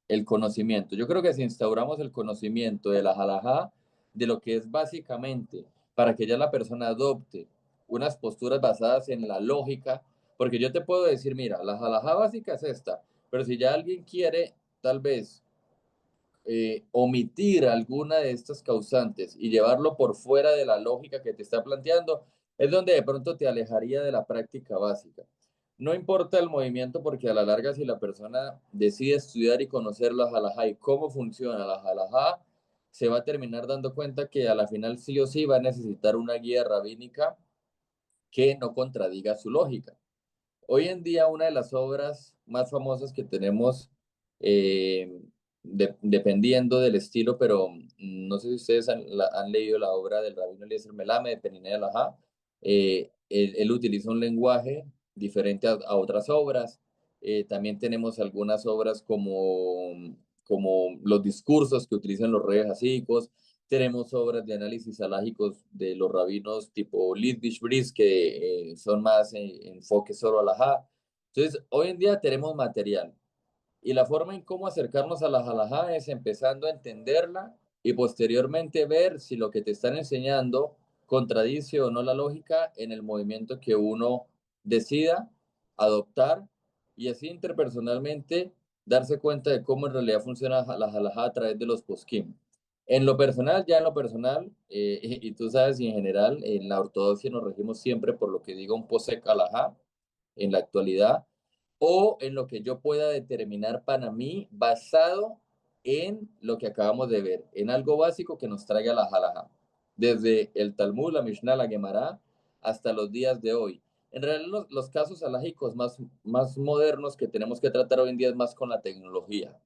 B: el conocimiento. Yo creo que si instauramos el conocimiento de la halajá, de lo que es básicamente, para que ya la persona adopte unas posturas basadas en la lógica, porque yo te puedo decir, mira, la halajá básica es esta, pero si ya alguien quiere tal vez omitir alguna de estas causantes y llevarlo por fuera de la lógica que te está planteando, es donde de pronto te alejaría de la práctica básica. No importa el movimiento porque a la larga si la persona decide estudiar y conocer la halajá y cómo funciona la halajá, se va a terminar dando cuenta que a la final sí o sí va a necesitar una guía rabínica que no contradiga su lógica. Hoy en día, una de las obras más famosas que tenemos, eh, dependiendo del estilo, pero no sé si ustedes han leído la obra del Rabino Eliezer Melame de Peninei Alajá. Él utiliza un lenguaje diferente a otras obras. También tenemos algunas obras como los discursos que utilizan los reyes jasídicos. Tenemos obras de análisis alágicos de los rabinos tipo Litvish Briz, que son más enfoque solo alajá. Entonces, hoy en día tenemos material y la forma en cómo acercarnos a la halajá es empezando a entenderla y posteriormente ver si lo que te están enseñando contradice o no la lógica en el movimiento que uno decida adoptar y así interpersonalmente darse cuenta de cómo en realidad funciona la halajá a través de los poskim. En lo personal, ya en lo personal, y tú sabes, y en general, en la ortodoxia nos regimos siempre por lo que diga un posek halajá en la actualidad o en lo que yo pueda determinar para mí basado en lo que acabamos de ver, en algo básico que nos traiga la halajá, desde el Talmud, la Mishnah, la Gemara, hasta los días de hoy. En realidad, los casos halágicos más modernos que tenemos que tratar hoy en día es más con la tecnología.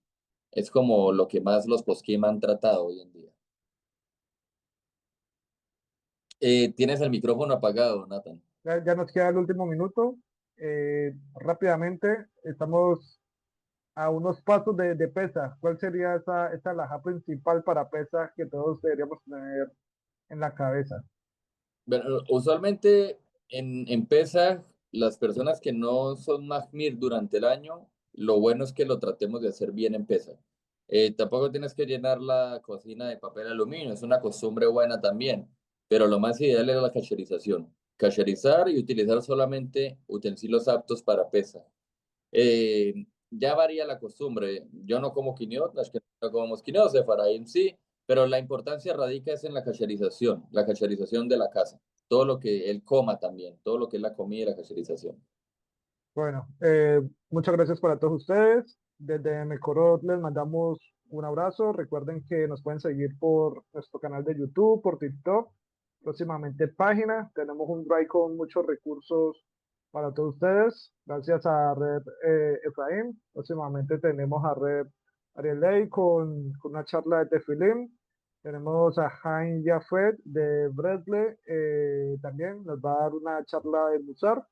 B: Es como lo que más los poskim han tratado hoy en día. Tienes el micrófono apagado, Nathan.
A: Ya nos queda el último minuto. Rápidamente, estamos a unos pasos de PESA. ¿Cuál sería esa alhaja principal para PESA que todos deberíamos tener en la cabeza?
B: Bueno, usualmente en Pesaj, las personas que no son Mahmir durante el año, lo bueno es que lo tratemos de hacer bien en Pesaj. Tampoco tienes que llenar la cocina de papel aluminio, es una costumbre buena también, pero lo más ideal era la cacherización. Cacherizar y utilizar solamente utensilios aptos para Pesaj. Ya varía la costumbre. Yo no como quiniot, las que no comemos quiniot, Sefaraim sí, pero la importancia radica es en la cacherización de la casa. Todo lo que él coma también, todo lo que es la comida y la cacherización.
A: Bueno, muchas gracias para todos ustedes. Desde Mecorot les mandamos un abrazo. Recuerden que nos pueden seguir por nuestro canal de YouTube, por TikTok, próximamente página. Tenemos un drive con muchos recursos para todos ustedes. Gracias a Red Efraín. Próximamente tenemos a Red Ariel Ley con una charla de Tefilim. Tenemos a Jaime Jafet de Bresle. También nos va a dar una charla de Musar.